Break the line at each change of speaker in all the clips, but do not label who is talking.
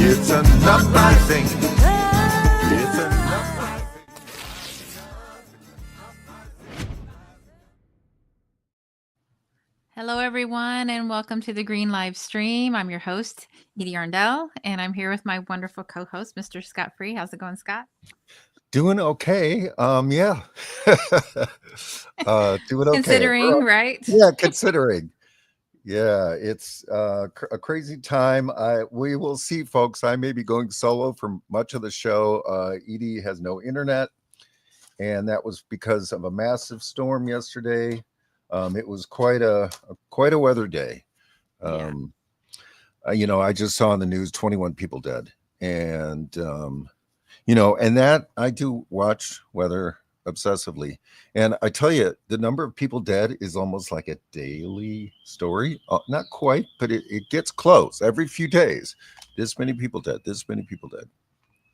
It's enough rising. It's enough rising.
Hello, everyone, and welcome to the Green Live stream. I'm your host, Edie Arndell, and I'm here with my wonderful co-host, Mr. Scott Free. How's it going, Scott?
Doing okay. Yeah. Doing okay.
Considering, right?
Yeah, considering. Yeah, it's a crazy time. We will see, folks. I may be going solo for much of the show. Edie has no internet, and that was because of a massive storm yesterday. It was quite a weather day.
Yeah.
I just saw on the news 21 people dead, and and that I do watch weather obsessively. And I tell you, the number of people dead is almost like a daily story. Not quite, but it gets close every few days. This many people dead, this many people dead.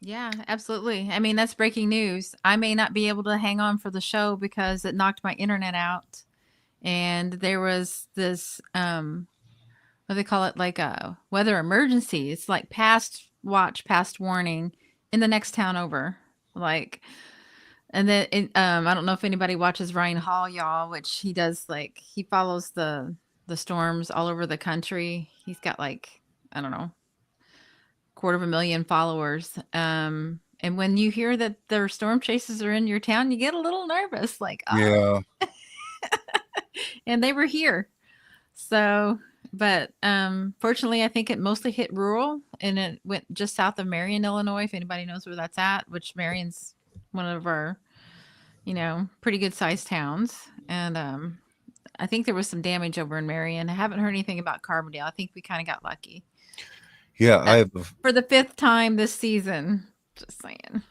Yeah, absolutely. I mean, that's breaking news. I may not be able to hang on for the show because it knocked my internet out. And there was this, what do they call it? Like a weather emergency. It's like past watch, past warning in the next town over. Like, and then I don't know if anybody watches Ryan Hall, y'all, which he does he follows the storms all over the country. He's got I don't know, 250,000 followers. And when you hear that their storm chases are in your town, you get a little nervous, like, oh,
Yeah.
and they were here. So, but fortunately, I think it mostly hit rural, and it went just south of Marion, Illinois. If anybody knows where that's at, which Marion's one of our, pretty good sized towns. And I think there was some damage over in Marion. I haven't heard anything about Carbondale. I think we kind of got lucky.
Yeah, I have
For the fifth time this season. Just saying.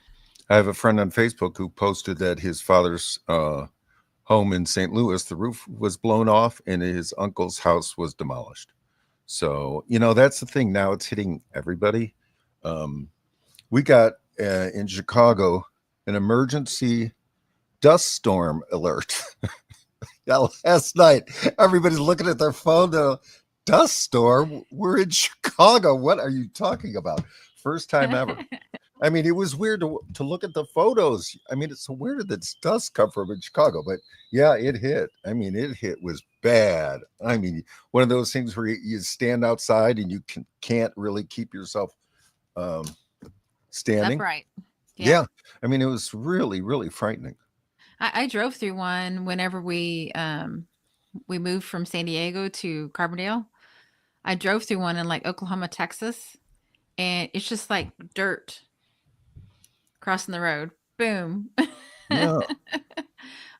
I have a friend on Facebook who posted that his father's home in St. Louis, the roof was blown off and his uncle's house was demolished. So, that's the thing. Now it's hitting everybody. We got in Chicago an emergency dust storm alert. Yeah, last night, everybody's looking at their phone. Dust storm? We're in Chicago. What are you talking about? First time ever. I mean, it was weird to look at the photos. I mean, it's so weird that dust come from in Chicago, but yeah, it hit. I mean, it was bad. I mean, one of those things where you stand outside and you can't really keep yourself standing.
Upright.
Yeah. I mean, it was really, really frightening.
I drove through one whenever we moved from San Diego to Carbondale. I drove through one in Oklahoma, Texas, and it's just like dirt crossing the road. Boom.
Yeah.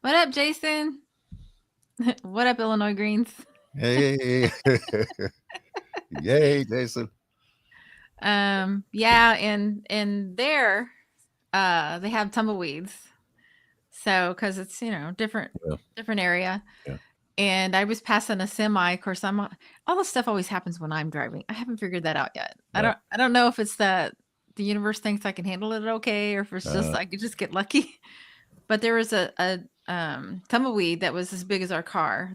What up, Jason? What up, Illinois Greens?
Hey. Yay, Jason.
Yeah, and there they have tumbleweeds. So, because it's different area.
Yeah.
And I was passing a semi. Of course, all this stuff always happens when I'm driving. I haven't figured that out yet.
Yeah.
I don't know if it's that the universe thinks I can handle it okay, or if it's just I could just get lucky. But there was a tumbleweed that was as big as our car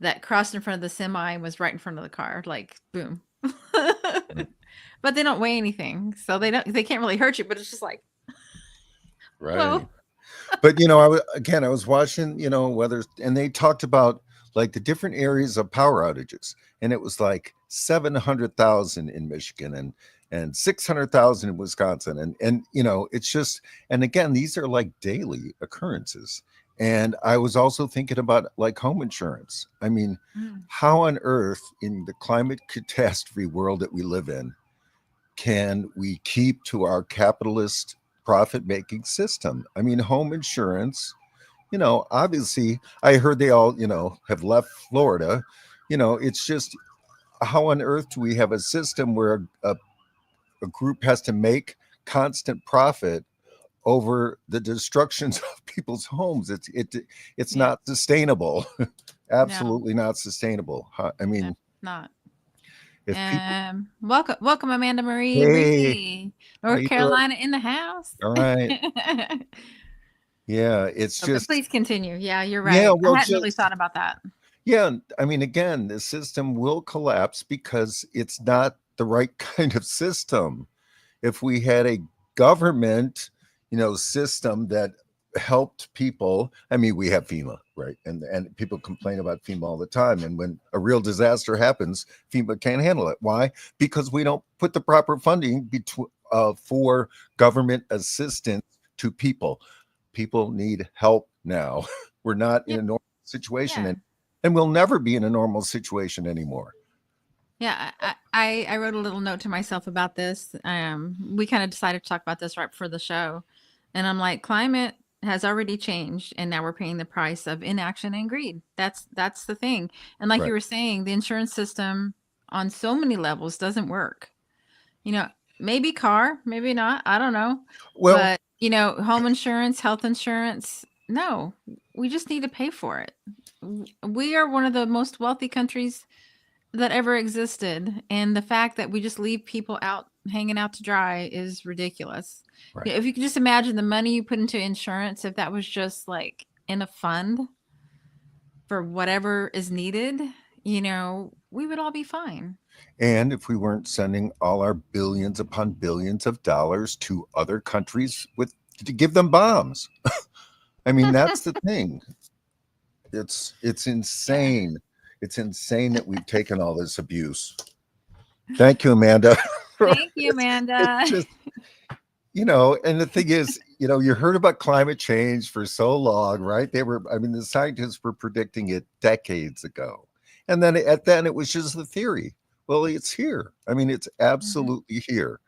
that crossed in front of the semi and was right in front of the car, like boom. But they don't weigh anything, so they can't really hurt you. But it's just like,
right.
Whoa.
But I was watching weather, and they talked about like the different areas of power outages, and it was like 700,000 in Michigan and 600,000 in Wisconsin, and it's just, and again, these are like daily occurrences. And I was also thinking about like home insurance. I mean, how on earth in the climate catastrophe world that we live in can we keep to our capitalist profit-making system? I mean, home insurance, obviously I heard they all, have left Florida. It's just, how on earth do we have a system where a group has to make constant profit over the destructions of people's homes? It's not sustainable. Absolutely not sustainable. I mean,
not.
if people,
Welcome, Amanda Marie,
hey,
Reedy, North Carolina in the house.
All right. Yeah, it's just.
Please continue. Yeah, you're right.
Yeah, well,
I hadn't really thought about that.
Yeah, I mean, again, the system will collapse because it's not the right kind of system. If we had a government, system that helped people. I mean, we have FEMA, right? And people complain about FEMA all the time. And when a real disaster happens, FEMA can't handle it. Why? Because we don't put the proper funding for government assistance to people. People need help now. We're not in
Yeah.
a normal situation,
Yeah.
and we'll never be in a normal situation anymore.
Yeah, I wrote a little note to myself about this. We kind of decided to talk about this right before the show, and I'm like, climate has already changed, and now we're paying the price of inaction and greed. That's the thing. And like you
Right.
were saying, the insurance system on so many levels doesn't work. You know, maybe car, maybe not. I don't know,
Well,
but home insurance, health insurance. No, we just need to pay for it. We are one of the most wealthy countries that ever existed, and the fact that we just leave people out hanging out to dry is ridiculous.
right.
If you could just imagine the money you put into insurance, if that was just like in a fund for whatever is needed, we would all be fine.
And if we weren't sending all our billions upon billions of dollars to other countries to give them bombs. I mean, that's the thing. It's
Yeah.
insane. It's insane that we've taken all this abuse. Thank you, Amanda.
Thank you,
It's
Amanda.
just, and the thing is, you heard about climate change for so long, right? The scientists were predicting it decades ago. And then it was just the theory. Well, it's here. I mean, it's
Mhm.
absolutely here.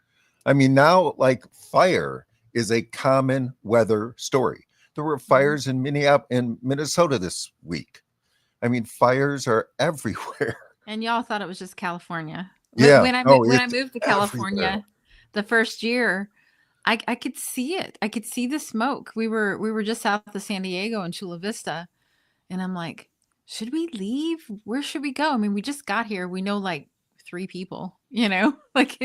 I mean, now, like, fire is a common weather story. There were
Mhm.
fires in Minnesota this week. I mean, fires are everywhere.
And y'all thought it was just California. When
Yeah.
when I mo-
Oh,
when I
it's
moved to
everywhere.
California, the first year, I could see it. I could see the smoke. We were just south of San Diego in Chula Vista, and I'm like, should we leave? Where should we go? I mean, we just got here. We know like three people, like,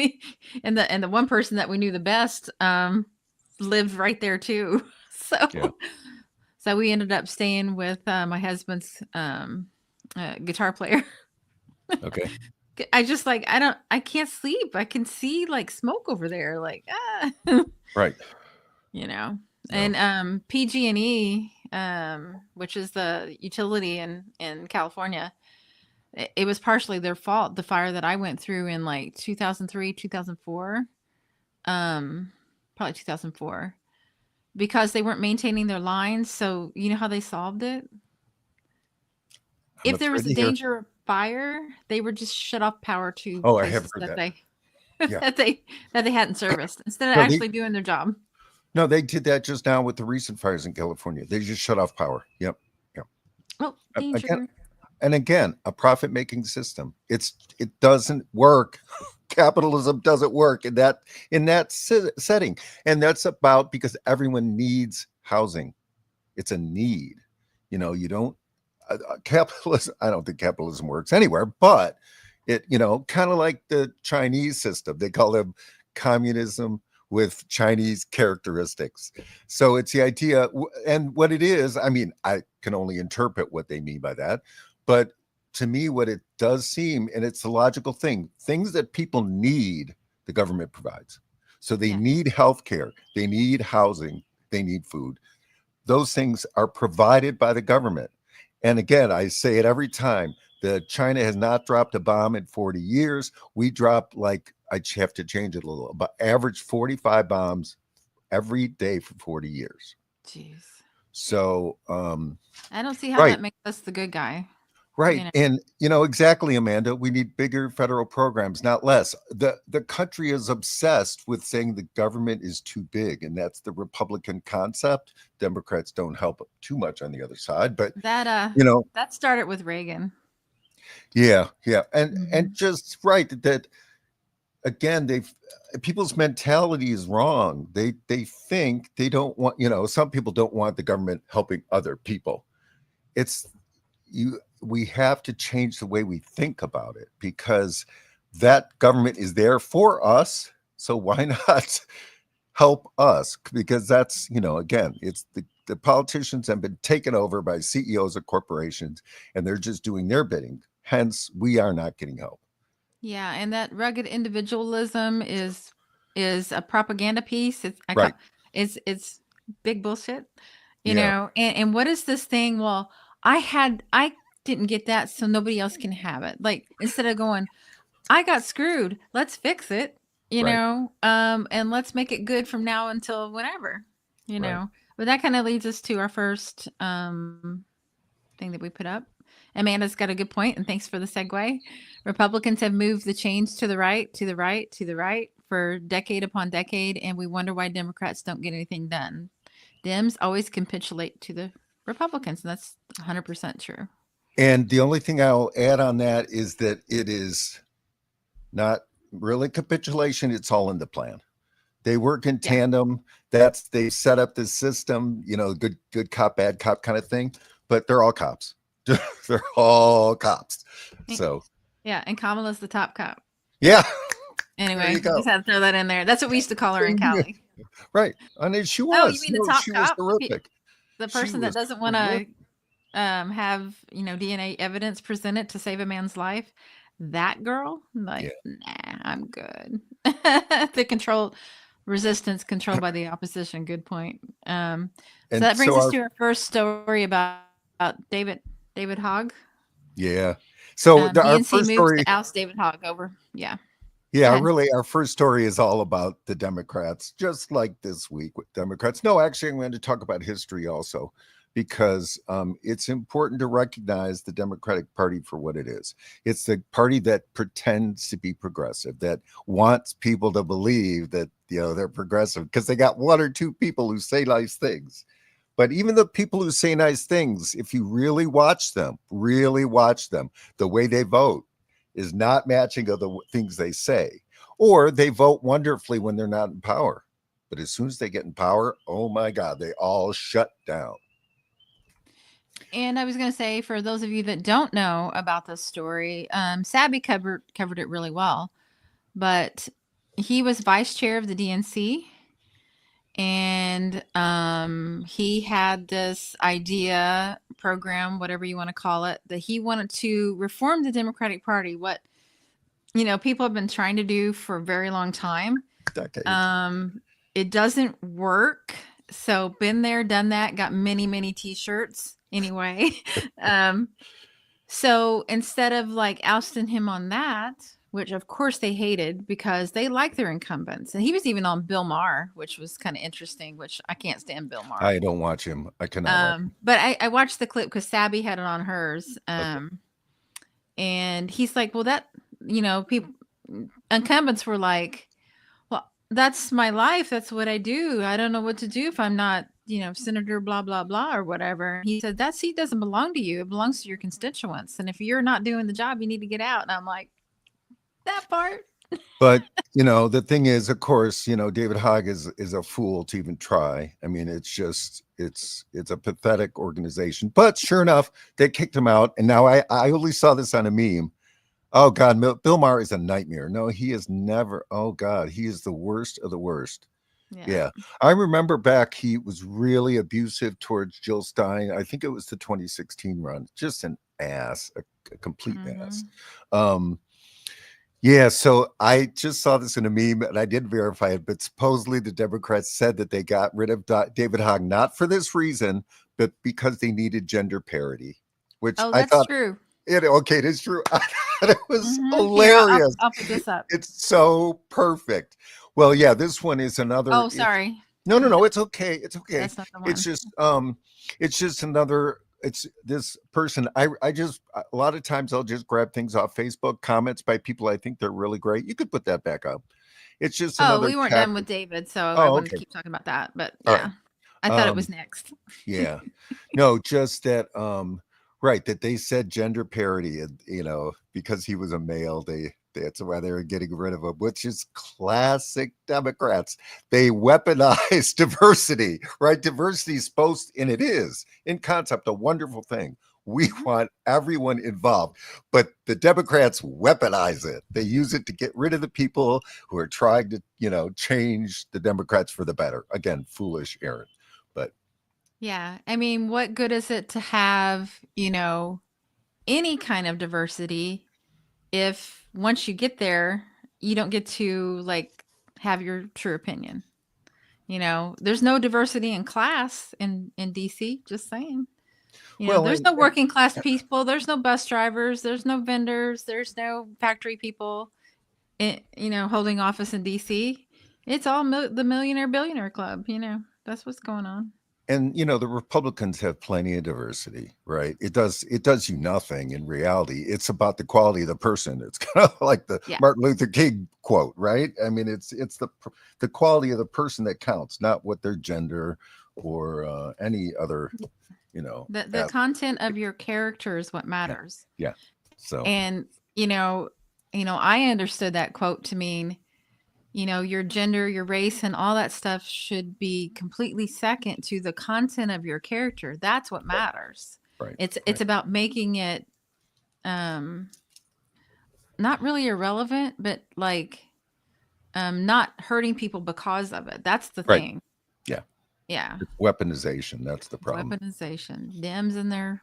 and the one person that we knew the best lived right there too. So
Yeah.
so we ended up staying with my husband's guitar player.
Okay.
I just like I can't sleep. I can see like smoke over there, like
Right.
you know.
No.
And PG&E, which is the utility in California, it was partially their fault. The fire that I went through in like 2003, 2004, probably 2004, because they weren't maintaining their lines. So you know how they solved it?
I'm
If there
afraid
was a
to hear.
danger of fire, they would just shut off power to
Oh, I have
places
heard
that
that.
they
Yeah.
that they hadn't serviced instead of
No, they
actually doing their job.
no, they did that just now with the recent fires in California. They just shut off power. Yep. Yep.
Oh,
Again,
danger.
and again, a profit-making system. It doesn't work. Capitalism doesn't work in that setting, and that's about because everyone needs housing. It's a need. You don't capitalism. I don't think capitalism works anywhere, but kind of like the Chinese system. They call them communism with Chinese characteristics. So it's the idea, and what it is. I mean, I can only interpret what they mean by that, but to me, what it does seem, and it's a logical thing, things that people need, the government provides. So they
Yeah.
need health care, they need housing, they need food. Those things are provided by the government. And again, I say it every time, that China has not dropped a bomb in 40 years. We drop, like, I have to change it a little, but average 45 bombs every day for 40 years.
Jeez.
So,
I don't see how
right,
that makes us the good guy.
right.
You know.
And, exactly, Amanda, we need bigger federal programs, not less. The country is obsessed with saying the government is too big, and that's the Republican concept. Democrats don't help too much on the other side, but,
That
you know,
that started with Reagan.
yeah, yeah. And
Mhm.
just right that again, people's mentality is wrong. They think they don't want, some people don't want the government helping other people. It's we have to change the way we think about it, because that government is there for us. So why not help us? Because that's, again, it's the politicians have been taken over by CEOs of corporations, and they're just doing their bidding. Hence, we are not getting help.
Yeah, and that rugged individualism is a propaganda piece.
Right.
It's big bullshit,
Yeah.
And what is this thing? Well, I didn't get that, so nobody else can have it. Like instead of going, I got screwed. Let's fix it,
Right.
and let's make it good from now until whenever, you
Right.
know. But that kind of leads us to our first thing that we put up. Amanda's got a good point, and thanks for the segue. Republicans have moved the chains to the right, to the right, to the right for decade upon decade, and we wonder why Democrats don't get anything done. Dems always capitulate to the Republicans, and that's 100% true.
And the only thing I'll add on that is that it is not really capitulation. It's all in the plan. They work in
Yeah.
tandem. That's they set up this system, good cop, bad cop kind of thing. But they're all cops. They're all cops. So
Yeah, and Kamala's the top cop.
yeah, there
Anyway,
you go.
just had to throw that in there. That's what we used to call her in Cali.
Right. And she
Oh, you
was.
mean the
No,
top
she was
cop?
terrific.
The
She
person that
was
doesn't want to
terrific.
have DNA evidence presented to save a man's life? That girl?
Yeah.
Like, nah, I'm good. The control resistance controlled by the opposition. Good point. So
And
that brings
so
us
our
to our first story about David Hogg.
yeah. So our
DNC
first
moves
story,
to oust David Hogg over. Yeah. Go
yeah,
ahead.
really, our first story is all about the Democrats, just like this week with Democrats. No, actually, I'm going to talk about history also, because it's important to recognize the Democratic Party for what it is. It's the party that pretends to be progressive, that wants people to believe that they're progressive because they got one or two people who say nice things. But even the people who say nice things, if you really watch them, the way they vote is not matching of the things they say. Or they vote wonderfully when they're not in power. But as soon as they get in power, oh my God, they all shut down.
And I was going to say, for those of you that don't know about this story, Sabby covered it really well. But he was vice chair of the DNC, and he had this idea, program, whatever you want to call it, that he wanted to reform the Democratic Party. What people have been trying to do for a very long time.
Decades.
It doesn't work. So been there, done that, got many t-shirts anyway. um, so instead of like ousting him on that, which of course they hated because they like their incumbents, and he was even on Bill Maher, which was kind of interesting, which I can't stand Bill Maher.
I don't watch him. I cannot watch him.
But I watched the clip because Sabby had it on hers.
Okay.
And he's like, well, people, incumbents were like, well, that's my life. That's what I do. I don't know what to do if I'm not, Senator blah, blah, blah, or whatever. He said, that seat doesn't belong to you. It belongs to your constituents. And if you're not doing the job, you need to get out. And I'm like, that part.
But the thing is, of course, David Hogg is a fool to even try. I mean, it's a pathetic organization. But sure enough, they kicked him out, and now I only saw this on a meme. Oh God, Bill Maher is a nightmare. No, he is never. Oh God, he is the worst of the worst. Yeah, I remember back he was really abusive towards Jill Stein. I think it was the 2016 run. Just an ass, a complete ass. Yeah, so I just saw this in a meme and I didn't verify it, but supposedly the Democrats said that they got rid of David Hogg not for this reason, but because they needed gender parity, which
Oh,
I
that's
thought,
true.
okay, it is true. I thought it was
Here,
hilarious.
I'll put this up.
It's so perfect. Well, yeah, this one is another.
Oh, sorry.
No, it's okay. It's okay.
That's not the one.
It's just another. It's this person. I just a lot of times I'll just grab things off Facebook, comments by people I think they're really great. You could put that back up. It's just
Oh,
another
we weren't done
tactic.
with David, so I
Oh,
wouldn't
okay.
keep talking about that. But
All right.
yeah, I thought it was next.
Yeah. No, just that right, that they said gender parity and because he was a male, that's why they were getting rid of him, which is classic Democrats. They weaponize diversity, right? Diversity is supposed, and it is in concept a wonderful thing. We want everyone involved, but the Democrats weaponize it. They use it to get rid of the people who are trying to, change the Democrats for the better. Again, foolish Aaron. But
Yeah, I mean, what good is it to have any kind of diversity if once you get there, you don't get to like have your true opinion. There's no diversity in class in DC, just saying.
Well,
There's no working class people, there's no bus drivers, there's no vendors, there's no factory people holding office in DC. It's all the millionaire billionaire club, That's what's going on.
and the Republicans have plenty of diversity, right? It does you nothing in reality. It's about the quality of the person. It's kind of like the
Yeah.
Martin Luther King quote, right? I mean, it's the quality of the person that counts, not what their gender or any other,
The content of your character is what matters.
Yeah. So
And I understood that quote to mean, your gender, your race, and all that stuff should be completely second to the content of your character. That's what matters.
right.
It's about making it not really irrelevant, but like not hurting people because of it. That's the
Right.
thing.
Yeah.
Yeah.
It's weaponization. That's the problem.
Weaponization. Dems in there.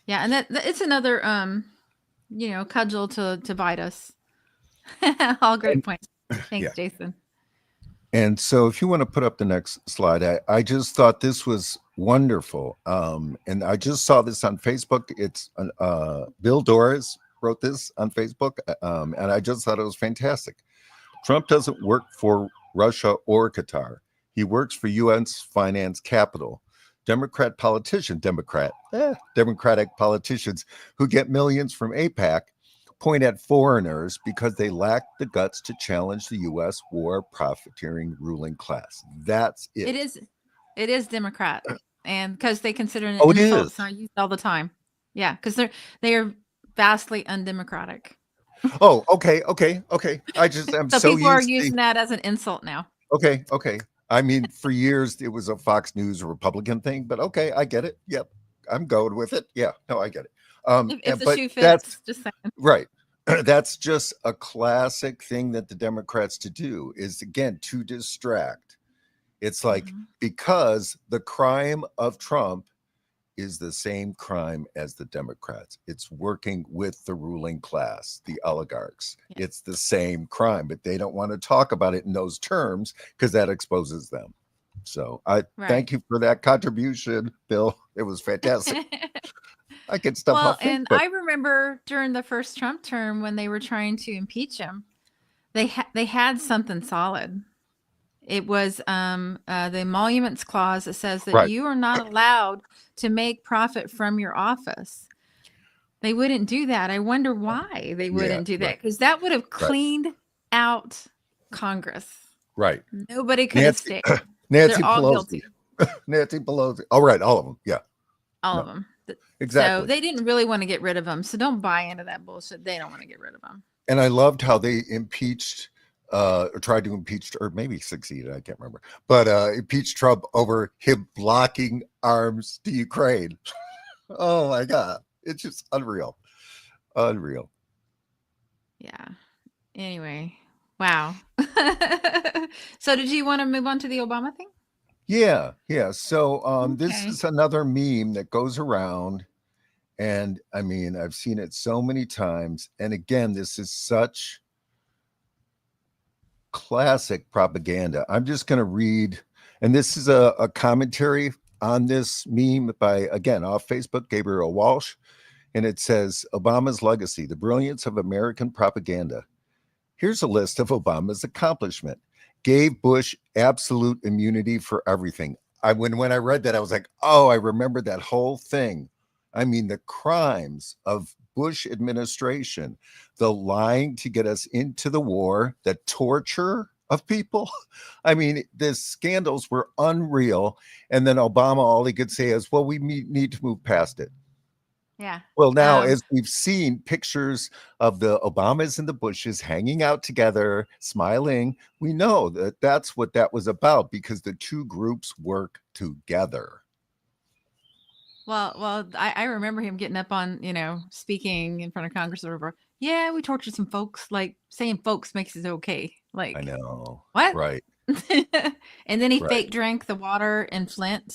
Yeah, and that it's another cudgel to bite us. All great points. Thanks,
Yeah.
Jason.
And so if you want to put up the next slide, I just thought this was wonderful. And I just saw this on Facebook. It's Bill Doris wrote this on Facebook. And I just thought it was fantastic. Trump doesn't work for Russia or Qatar. He works for U.S. finance capital. Democratic politicians who get millions from APAC point at foreigners because they lack the guts to challenge the U.S. war profiteering ruling class. That's it.
It is Democrat, and because they consider it
Oh, it
insults,
is.
I use it all the time. Yeah, because they are vastly undemocratic.
Oh, okay. I'm
So
so
people are
used to.
using that as an insult now.
Okay. I mean, for years it was a Fox News Republican thing, but okay, I get it. Yep, I'm going with it. Yeah, no, I get it.
If the
but
shoe
that's
fits, just saying.
right. That's just a classic thing that the Democrats to do is again to distract. It's like because the crime of Trump is the same crime as the Democrats. It's working with the ruling class, the oligarchs.
Yeah.
It's the same crime, but they don't want to talk about it in those terms because that exposes them. So I thank you for that contribution, Bill. It was fantastic. I get stuff off Facebook.
And I remember during the first Trump term when they were trying to impeach him, they had something solid. It was the emoluments clause that says that you are not allowed to make profit from your office. They wouldn't do that. I wonder why they wouldn't do that, because that would have cleaned out Congress.
Right.
Nobody could have stayed.
Nancy
They're all
Pelosi.
guilty.
Nancy Pelosi. All right, all of them. Yeah.
All of them.
Exactly.
So they didn't really want to get rid of them. So don't buy into that bullshit. They don't want to get rid of them.
And I loved how they impeached or tried to impeach, or maybe succeeded, I can't remember, but impeached Trump over him blocking arms to Ukraine. Oh my God. It's just unreal. Unreal.
Yeah. Anyway. Wow. So did you want to move on to the Obama thing?
Yeah. So this is another meme that goes around. And I mean, I've seen it so many times. And again, this is such classic propaganda. I'm just going to read, and this is a commentary on this meme by, again, off Facebook, Gabriel Walsh. And it says, Obama's legacy, the brilliance of American propaganda. Here's a list of Obama's accomplishment. Gave Bush absolute immunity for everything. When I read that, I was like, oh, I remember that whole thing. I mean, the crimes of Bush administration, the lying to get us into the war, the torture of people. I mean, the scandals were unreal. And then Obama, all he could say is, well, we need to move past it.
Yeah.
Well, now, as we've seen pictures of the Obamas and the Bushes hanging out together, smiling, we know that that's what that was about, because the two groups work together.
Well, I remember him getting up on, speaking in front of Congress or whatever. Yeah, we tortured some folks. Like, saying folks makes it okay. Like,
I know.
What?
Right.
And then he fake drank the water in Flint.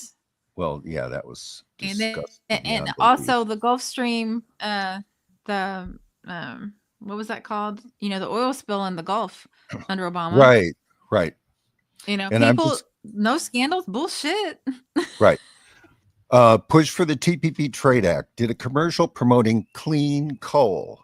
Well, yeah, that was disgusting.
And also the Gulf Stream, the what was that called? The oil spill in the Gulf under Obama.
Right, right. And I'm
People,
just
no scandals, bullshit.
right. Push for the TPP Trade Act. Did a commercial promoting clean coal.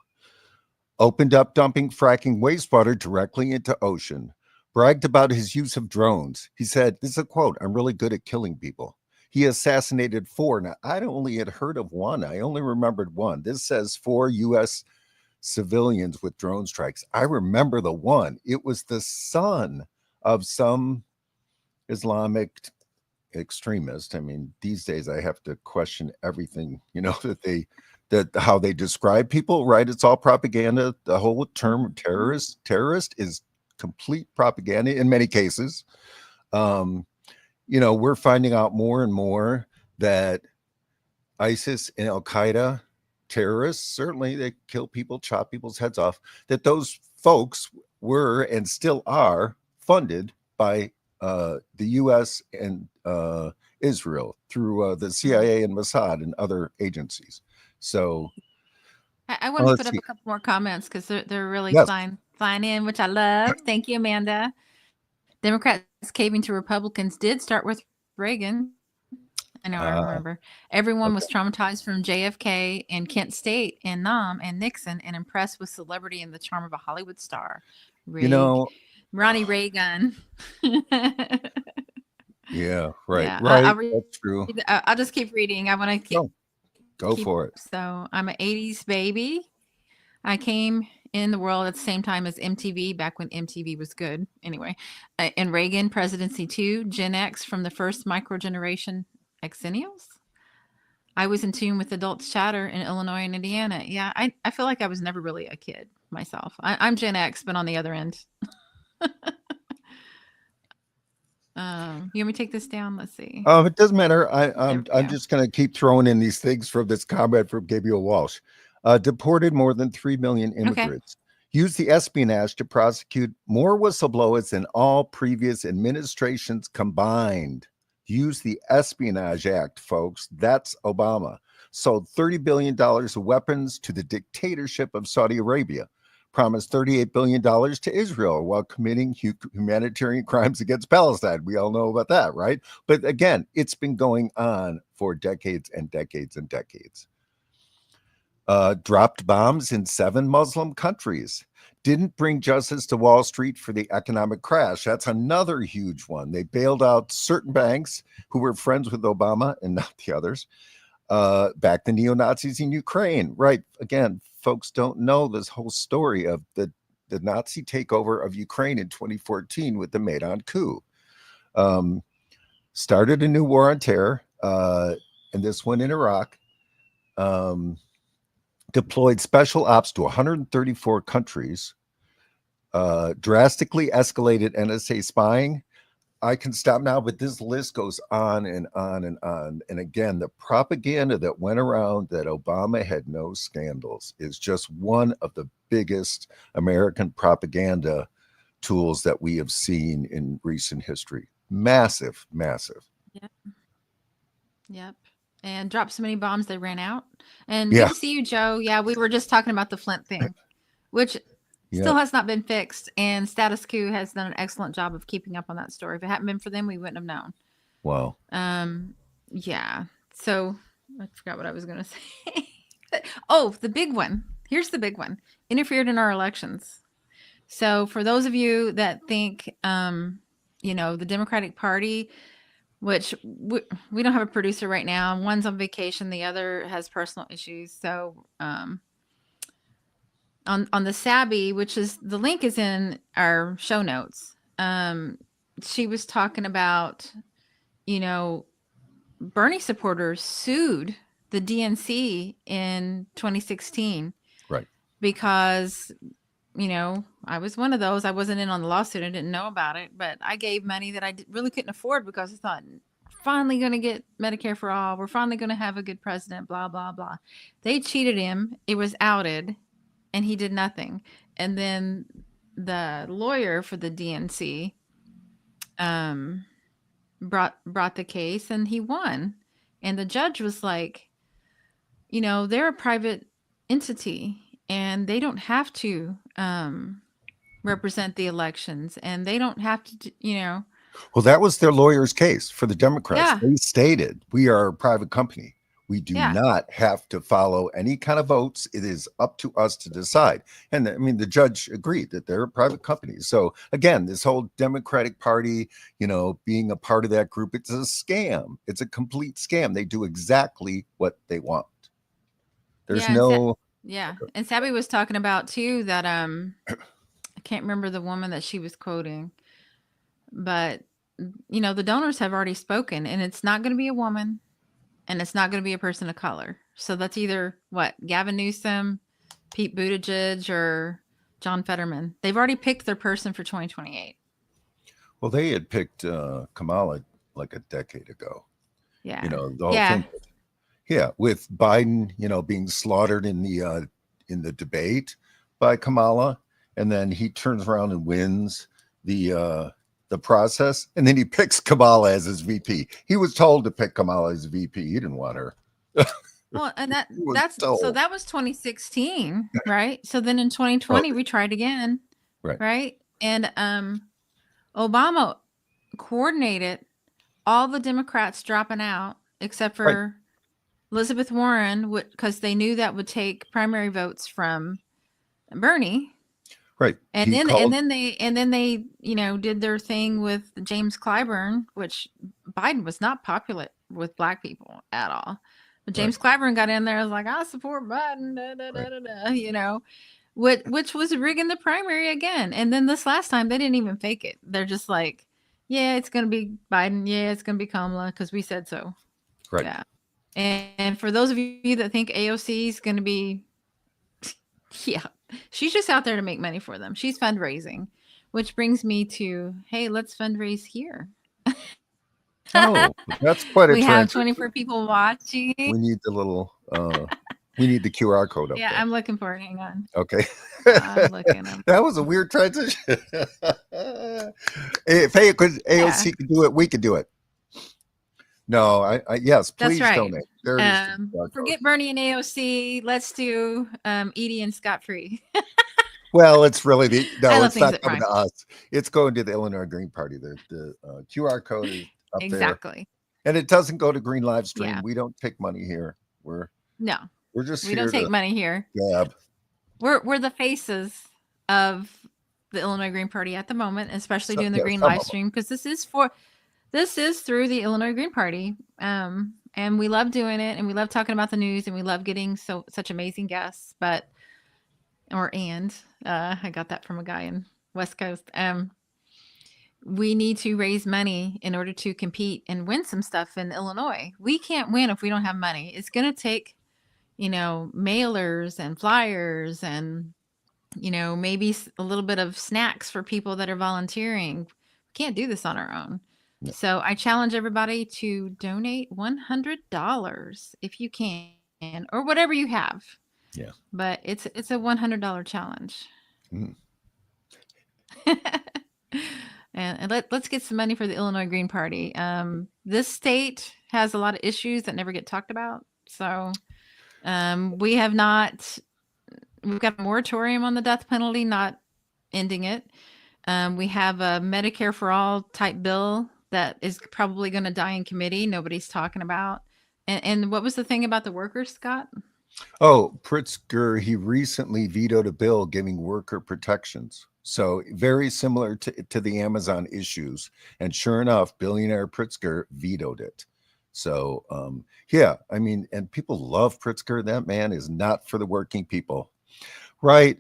Opened up dumping fracking wastewater directly into ocean. Bragged about his use of drones. He said, this is a quote, I'm really good at killing people. He assassinated 4. Now, I only had heard of one. I only remembered one. This says 4 U.S. civilians with drone strikes. I remember the one. It was the son of some Islamic extremist. I mean, these days I have to question everything, that how they describe people, right? It's all propaganda. The whole term terrorist is complete propaganda in many cases. Um, we're finding out more and more that ISIS and Al Qaeda terrorists, certainly they kill people, chop people's heads off, that those folks were and still are funded by the US and Israel through the
Right.
CIA and Mossad and other agencies. So
I wanted to put
let's
up
see.
a couple more comments because they're really
Yes.
flying in, which I love. Thank you, Amanda. Democrats caving to Republicans did start with Reagan. I know, I remember. Everyone was
Okay.
traumatized from JFK and Kent State and Nam and Nixon and impressed with celebrity and the charm of a Hollywood star.
You
Rig.
know,
Ronnie Reagan.
yeah, right,
Yeah,
right. That's true.
I'll just keep reading. I want to
Go, go
keep.
for it.
So I'm an 80s baby. I came in the world at the same time as MTV, back when MTV was good. Anyway, and Reagan presidency too. Gen X from the first micro generation Xennials. I was in tune with adults chatter in Illinois and Indiana. Yeah, I feel like I was never really a kid myself. I'm Gen X, but on the other end. You want me to take this down? Let's see.
It doesn't matter.
There we
I'm
go.
just going to keep throwing in these things from this comment from Gabriel Walsh. Deported more than 3 million
Okay.
immigrants. Used the espionage to prosecute more whistleblowers than all previous administrations combined. Use the Espionage Act, folks. That's Obama. Sold $30 billion of weapons to the dictatorship of Saudi Arabia. Promised $38 billion to Israel while committing humanitarian crimes against Palestine. We all know about that, right? But again, it's been going on for decades and decades and decades. Dropped bombs in 7 Muslim countries. Didn't bring justice to Wall Street for the economic crash. That's another huge one. They bailed out certain banks who were friends with Obama and not the others. Back the neo-Nazis in Ukraine. Right. Again, folks don't know this whole story of the Nazi takeover of Ukraine in 2014 with the Maidan coup. Started a new war on terror, and this one in Iraq. Deployed special ops to 134 countries. Drastically escalated NSA spying. I can stop now, but this list goes on and on and on. And again, the propaganda that went around that Obama had no scandals is just one of the biggest American propaganda tools that we have seen in recent history. Massive, massive.
Yep. Yep. And dropped so many bombs they ran out. And good
Yeah,
to see you, Joe. Yeah, we were just talking about the Flint thing, which
yeah.
still has not been fixed. And Status Quo has done an excellent job of keeping up on that story. If it hadn't been for them, we wouldn't have known.
Wow.
Yeah. So I forgot what I was going to say. Oh, the big one. Here's the big one. Interfered in our elections. So for those of you that think, the Democratic Party, which we don't have a producer right now. One's on vacation. The other has personal issues. So on the Sabby, which is the link is in our show notes. She was talking about, Bernie supporters sued the DNC in 2016
Right.
because, I was one of those. I wasn't in on the lawsuit. I didn't know about it, but I gave money that I really couldn't afford because I thought, finally going to get Medicare for all. We're finally going to have a good president, blah, blah, blah. They cheated him. It was outed and he did nothing. And then the lawyer for the DNC brought the case and he won. And the judge was like, they're a private entity and they don't have to represent the elections, and they don't have to,
Well, that was their lawyer's case for the Democrats.
yeah,
They stated, we are a private company. We do
yeah,
not have to follow any kind of votes. It is up to us to decide. And I mean, the judge agreed that they're a private company. So again, this whole Democratic Party, being a part of that group, it's a scam. It's a complete scam. They do exactly what they want. There's
yeah,
no,
yeah. And Sabby was talking about too that I can't remember the woman that she was quoting, but the donors have already spoken, and it's not going to be a woman, and it's not going to be a person of color. So that's either what, Gavin Newsom, Pete Buttigieg, or John Fetterman. They've already picked their person for 2028.
well, they had picked Kamala like a decade ago.
Yeah.
The whole
Yeah.
thing. Yeah, with Biden, being slaughtered in the debate by Kamala, and then he turns around and wins the process, and then he picks Kamala as his VP. He was told to pick Kamala as VP. He didn't want her.
Well, and
He was
that's so
told.
that was 2016, right? So then in
Oh,
2020 we tried again,
right,
right? And Obama coordinated all the Democrats dropping out except
right,
for Elizabeth Warren, because they knew that would take primary votes from Bernie.
right.
And
He
then and
called.
then they did their thing with James Clyburn, which Biden was not popular with black people at all. But
Right,
James Clyburn got in there, was like, I support Biden,
right.
which was rigging the primary again. And then this last time they didn't even fake it. They're just like, yeah, it's gonna be Biden, yeah, it's gonna be Kamala, because we said so.
Right.
Yeah. And for those of you that think AOC is gonna be, yeah, she's just out there to make money for them. She's fundraising, which brings me to, hey, let's fundraise here.
Oh, that's quite a
We have 24
transition.
people watching.
We need the little. We need the QR code up
Yeah,
there.
I'm looking for it. Hang on.
Okay.
I'm looking.
That was a weird transition. If
Yeah,
AOC could do it, we could do it. No, yes,
that's
please
right.
donate. There is the QR code.
Forget Bernie and AOC. Let's do Edie and Scott Free.
Well, it's really
I love
it's
things
not
that
coming
rhyme.
to us. It's going to the Illinois Green Party. The QR code is up there,
Exactly.
and it doesn't go to Green Live Stream.
Yeah.
We don't take money here.
No,
We're just
we don't
here
take
to
money here.
gab.
We're the faces of the Illinois Green Party at the moment, especially doing the
Yeah,
Green
some
live
of them.
stream, because this is through the Illinois Green Party. And we love doing it, and we love talking about the news, and we love getting such amazing guests. I got that from a guy in West Coast. We need to raise money in order to compete and win some stuff in Illinois. We can't win if we don't have money. It's going to take, mailers and flyers and, maybe a little bit of snacks for people that are volunteering. We can't do this on our own.
No.
So I challenge everybody to donate $100 if you can, or whatever you have.
Yeah.
But it's a $100 challenge.
Mm.
And let's get some money for the Illinois Green Party. This state has a lot of issues that never get talked about. So we've got a moratorium on the death penalty, not ending it. We have a Medicare for all type bill that is probably going to die in committee. Nobody's talking about. And what was the thing about the workers, Scott?
Oh, Pritzker, he recently vetoed a bill giving worker protections. So very similar to the Amazon issues. And sure enough, billionaire Pritzker vetoed it. So, yeah, I mean, and people love Pritzker. That man is not for the working people. Right.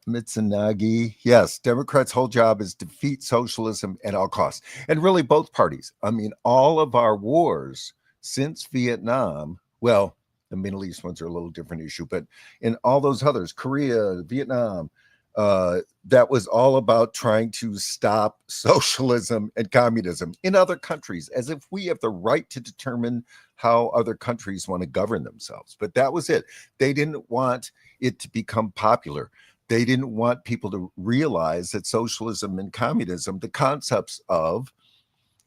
Mitsunagi. Yes, Democrats' whole job is defeat socialism at all costs. And really both parties. I mean, all of our wars since Vietnam, well, the Middle East ones are a little different issue, but in all those others, Korea, Vietnam, that was all about trying to stop socialism and communism in other countries, as if we have the right to determine how other countries want to govern themselves. But that was it. They didn't want it to become popular. They didn't want people to realize that socialism and communism, the concepts of,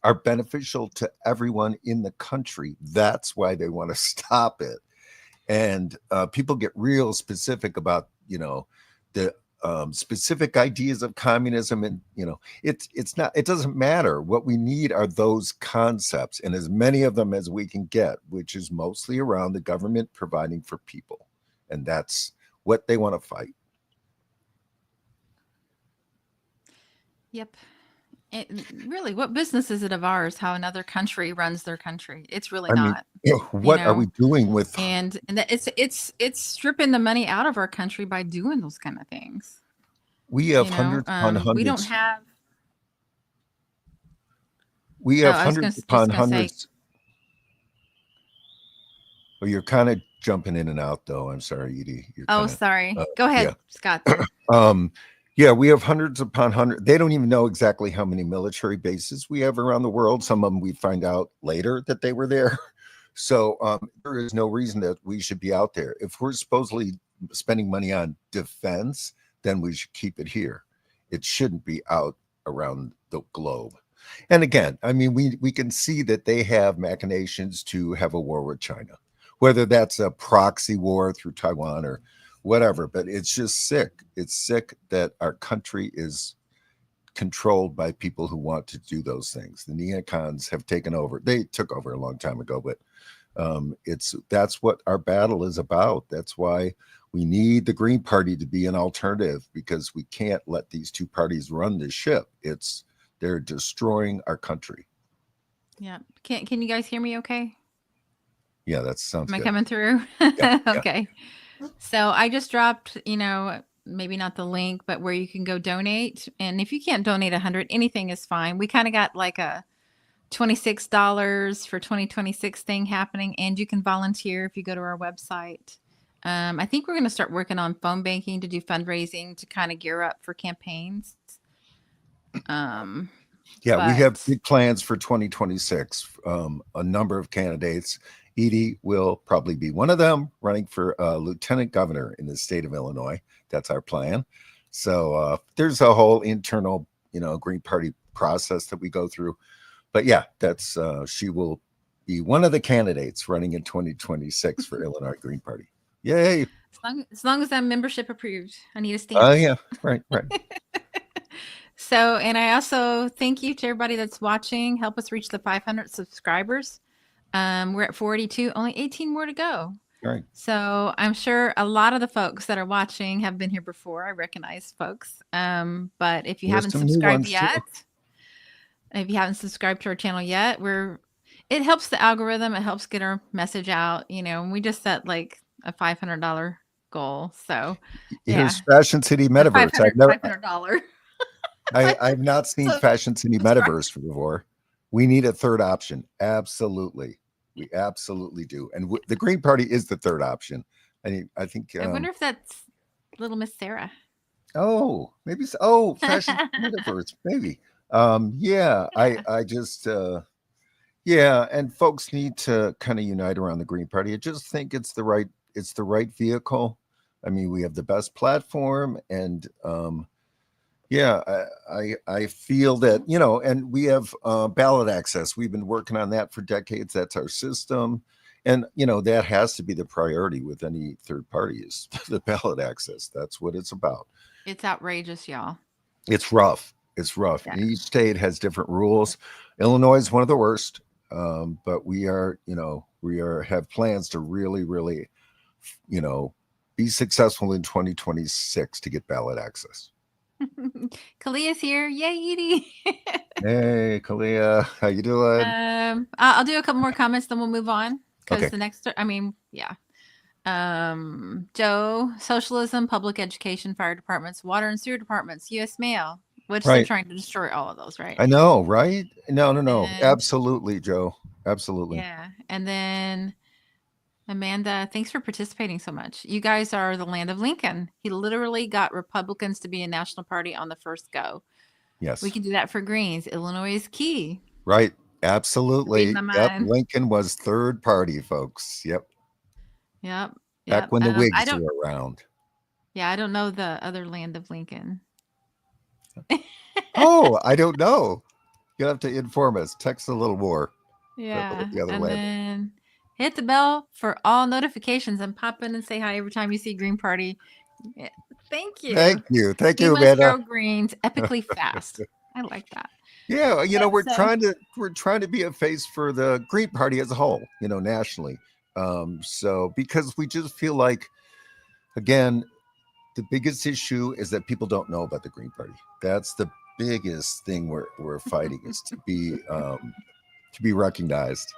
are beneficial to everyone in the country. That's why they want to stop it. and people get real specific about the specific ideas of communism, and it's not, it doesn't matter. What we need are those concepts, and as many of them as we can get, which is mostly around the government providing for people, and that's what they want to fight.
Yep. It, really, what business is it of ours how another country runs their country? It's really
I mean,
not, you
what are we
know.
doing with?
And it's stripping the money out of our country by doing those kind of things.
We have hundreds upon
We don't
hundreds.
have.
We
Oh,
have
I was
hundreds
gonna just
upon
gonna say.
hundreds. Well, you're kind of jumping in and out, though. I'm sorry, Edie. You're
Oh,
kind of,
sorry. Go
yeah.
ahead, Scott. Then.
Um, yeah, we have hundreds upon hundreds. They don't even know exactly how many military bases we have around the world. Some of them we find out later that they were there. So there is no reason that we should be out there. If we're supposedly spending money on defense, then we should keep it here. It shouldn't be out around the globe. And again, I mean, we can see that they have machinations to have a war with China, whether that's a proxy war through Taiwan or whatever. But it's just sick. It's sick that our country is controlled by people who want to do those things. The neocons have taken over. They took over a long time ago, but that's what our battle is about. That's why we need the Green Party to be an alternative, because we can't let these two parties run this ship. They're destroying our country.
Yeah. Can you guys hear me? Okay.
Yeah, that sounds
Am I
good.
coming through?
Yeah,
Okay. So I just dropped, maybe not the link, but where you can go donate. And if you can't donate 100, anything is fine. We kind of got like a $26 for 2026 thing happening, and you can volunteer if you go to our website. I think we're going to start working on phone banking to do fundraising to kind of gear up for campaigns.
Yeah, we have
But
big plans for 2026. A number of candidates. Edie will probably be one of them, running for lieutenant governor in the state of Illinois. That's our plan. So there's a whole internal, Green Party process that we go through. But yeah, that's she will be one of the candidates running in 2026 for Illinois Green Party. Yay!
as long as I'm membership approved, I need a
Oh
stamp.
yeah, right.
So, and I also thank you to everybody that's watching. Help us reach the 500 subscribers. We're at 42, only 18 more to go.
Right.
So I'm sure a lot of the folks that are watching have been here before. I recognize folks. But if you
There's
haven't
some new
subscribed
ones
yet,
too.
if you haven't subscribed to our channel yet, it helps the algorithm. It helps get our message out, and we just set like a $500 goal. So
Here's
yeah,
Fashion City
or
Metaverse.
$500.
I've not seen Fashion City Metaverse before. We need a third option. Absolutely. We absolutely do. And the Green Party is the third option. I think.
I wonder if that's little Miss Sarah.
Oh, maybe. Fashion Metaverse, maybe. Yeah, I just, yeah, and folks need to kind of unite around the Green Party. I just think it's the right vehicle. I mean, we have the best platform, and yeah, I feel that, and we have ballot access. We've been working on that for decades. That's our system. And, that has to be the priority with any third party, is the ballot access. That's what it's about.
It's outrageous, y'all.
It's rough. It's rough.
Yeah.
And each state has different rules. Illinois is one of the worst. But we have plans to really, really, be successful in 2026 to get ballot access.
Kalia's here. Yay, Edie.
Hey, Kalia, how you doing?
I'll do a couple more comments, then we'll move on. Because
Okay.
the next, yeah. Joe, socialism, public education, fire departments, water and sewer departments, U.S. mail, which they're
Right.
trying to destroy all of those, right?
I know, right? No.
And,
Absolutely, Joe. Absolutely.
yeah. And then Amanda, thanks for participating so much. You guys are the land of Lincoln. He literally got Republicans to be a national party on the first go.
Yes.
We can do that for Greens. Illinois is key.
Right. Absolutely.
Read my
Yep.
mind.
Lincoln was third party, folks. Yep.
Yep.
Back when the Whigs were around.
Yeah, I don't know the other land of Lincoln.
Oh, I don't know. You'll have to inform us. Text a little more.
Yeah.
The other
And
land.
then Hit the bell for all notifications and pop in and say hi every time you see Green Party. Yeah, thank you.
Thank
We
you,
must
Amanda.
grow greens epically fast. I like that.
Yeah,
Yeah, so
we're trying to be a face for the Green Party as a whole, nationally. So because we just feel like, again, the biggest issue is that people don't know about the Green Party. That's the biggest thing we're fighting, is to be recognized.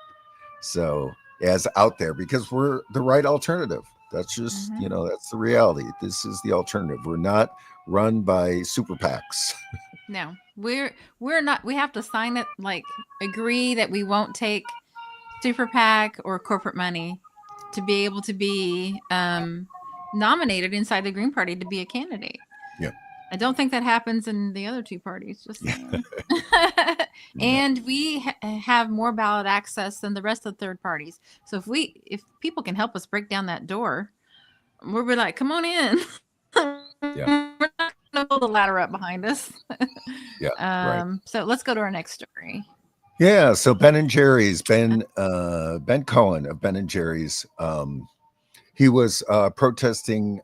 So as out there, because we're the right alternative. That's just,
mhm.
that's the reality. This is the alternative. We're not run by super PACs.
No, we're not. We have to sign it, like agree that we won't take super PAC or corporate money to be able to be nominated inside the Green Party to be a candidate.
Yeah.
I don't think that happens in the other two parties. Just
Yeah.
saying.
No.
And we have more ballot access than the rest of the third parties. So if people can help us break down that door, we'll be like, come on in.
Yeah.
We're not going to pull the ladder up behind us.
Yeah. Right.
So let's go to our next story.
Yeah. So Ben and Jerry's, Ben Cohen of Ben and Jerry's, he was protesting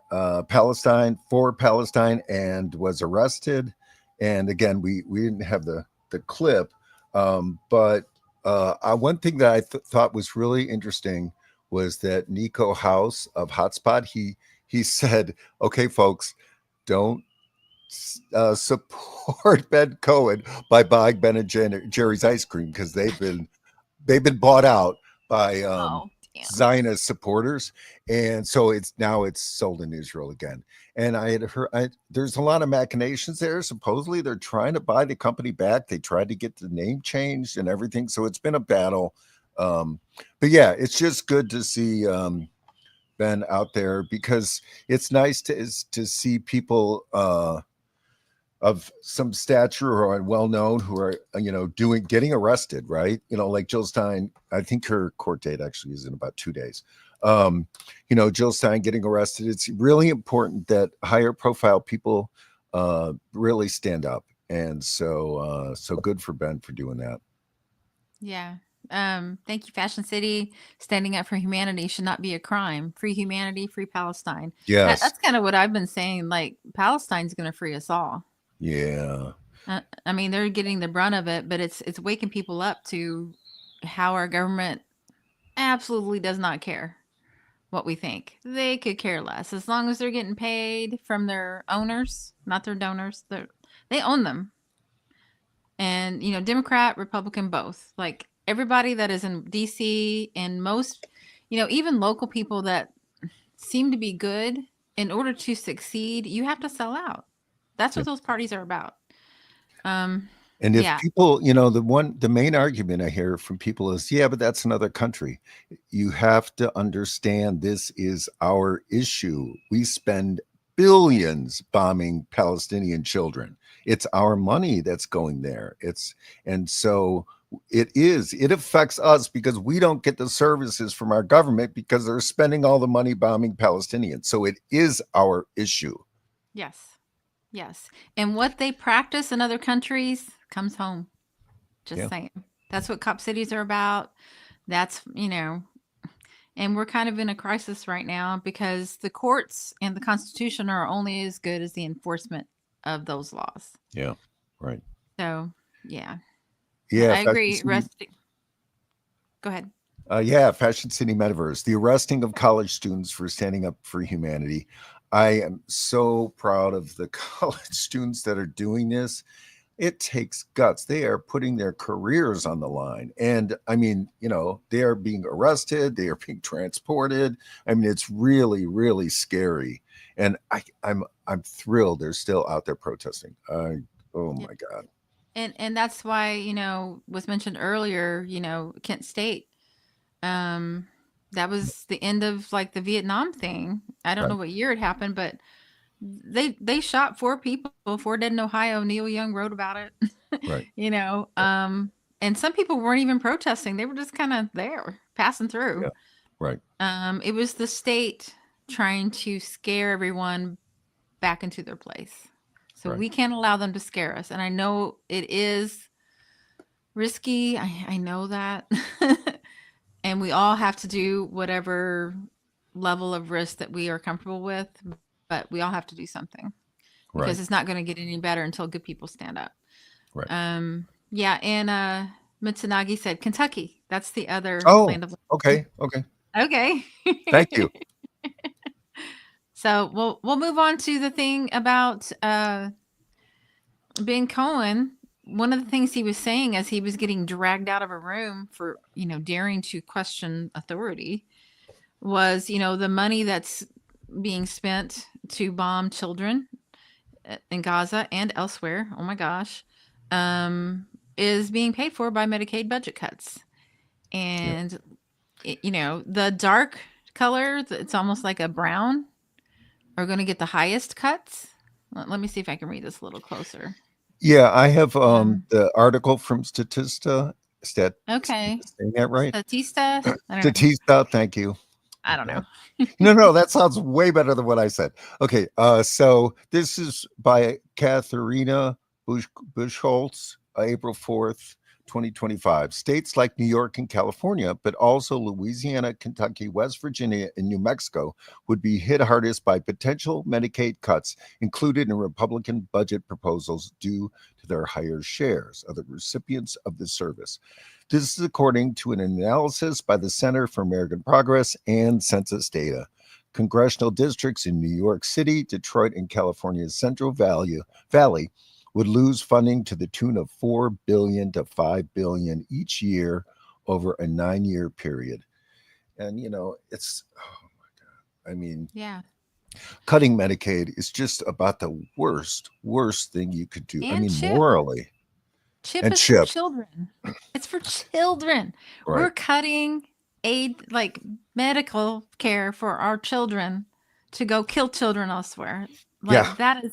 Palestine, for Palestine, and was arrested. And again, we didn't have the clip, but one thing that I thought was really interesting was that Nico House of Hotspot, he said, "Okay, folks, don't support Ben Cohen by buying Ben and Jerry's ice cream, because they've been bought out by
Oh, damn.
Zionist supporters, and so it's sold in Israel again." And I had heard there's a lot of machinations there. Supposedly they're trying to buy the company back. They tried to get the name changed and everything, so it's been a battle. But yeah, it's just good to see Ben out there, because it's nice to see people of some stature or well known who are getting arrested, right? Like Jill Stein. I think her court date actually is in about 2 days. Jill Stein getting arrested. It's really important that higher profile people really stand up, and so good for Ben for doing that.
Yeah. Thank you, Fashion City. Standing up for humanity should not be a crime. Free humanity, free Palestine.
Yes.
That's kind of what I've been saying. Like, Palestine's going to free us all.
Yeah.
I mean, they're getting the brunt of it, but it's waking people up to how our government absolutely does not care what we think. They could care less as long as they're getting paid from their owners, not their donors. They own them. And Democrat, Republican, both. Like, everybody that is in DC and most, even local people that seem to be good, in order to succeed, you have to sell out. That's what those parties are about.
And if
Yeah.
people, the main argument I hear from people is, yeah, but that's another country. You have to understand, this is our issue. We spend billions bombing Palestinian children. It's our money that's going there. And so it affects us, because we don't get the services from our government because they're spending all the money bombing Palestinians. So it is our issue.
Yes. Yes. And what they practice in other countries comes home. Just
Yeah.
saying. That's what cop cities are about. That's, and we're kind of in a crisis right now because the courts and the Constitution are only as good as the enforcement of those laws.
Yeah. Right.
So, yeah.
Yeah.
I agree. Go ahead.
Fashion City Metaverse, the arresting of college students for standing up for humanity. I am so proud of the college students that are doing this. It takes guts. They are putting their careers on the line. And I mean, they are being arrested, they are being transported. I mean, it's really, really scary. And I'm thrilled they're still out there protesting. Oh
Yeah.
my God.
And that's why, was mentioned earlier, Kent State. That was the end of like the Vietnam thing. I don't know
Right.
what year it happened, but they shot 4 people, 4 dead in Ohio. Neil Young wrote about it.
Right.
And some people weren't even protesting. They were just kind of there, passing through.
Yeah. Right.
It was the state trying to scare everyone back into their place. So
Right.
we can't allow them to scare us. And I know it is risky. I know that. and we all have to do whatever level of risk that we are comfortable with, but we all have to do something because
Right.
it's not going to get any better until good people stand up.
Right.
Yeah, and Mitsunagi said Kentucky. That's the other
Oh,
land of
okay. Okay.
okay.
Thank you.
So we'll move on to the thing about Ben Cohen. One of the things he was saying as he was getting dragged out of a room for daring to question authority was the money that's being spent to bomb children in Gaza and elsewhere. Oh my gosh, is being paid for by Medicaid budget cuts,
Yeah.
and the dark color, it's almost like a brown, are going to get the highest cuts. Let me see if I can read this a little closer.
Yeah, I have
Um,
the article from Statista. Stat,
okay,
saying that right?
Statista. I don't know.
Statista. Thank you.
I don't know.
No, no, that sounds way better than what I said. Okay, so this is by Katharina Buchholz, April 4th, 2025. States like New York and California, but also Louisiana, Kentucky, West Virginia, and New Mexico would be hit hardest by potential Medicaid cuts included in Republican budget proposals due to their higher shares of the recipients of the service. This is according to an analysis by the Center for American Progress and census data. Congressional districts in New York City, Detroit, and California's Central Valley would lose funding to the tune of $4 billion to $5 billion each year over a 9-year period. And, it's, oh my God. I mean,
Yeah,
cutting Medicaid is just about the worst thing you could do. I
and
mean,
chip.
morally.
Chip
And
is for
chip,
children. It's for children.
right.
We're cutting aid, like medical care for our children, to go kill children elsewhere.
Yeah,
Like that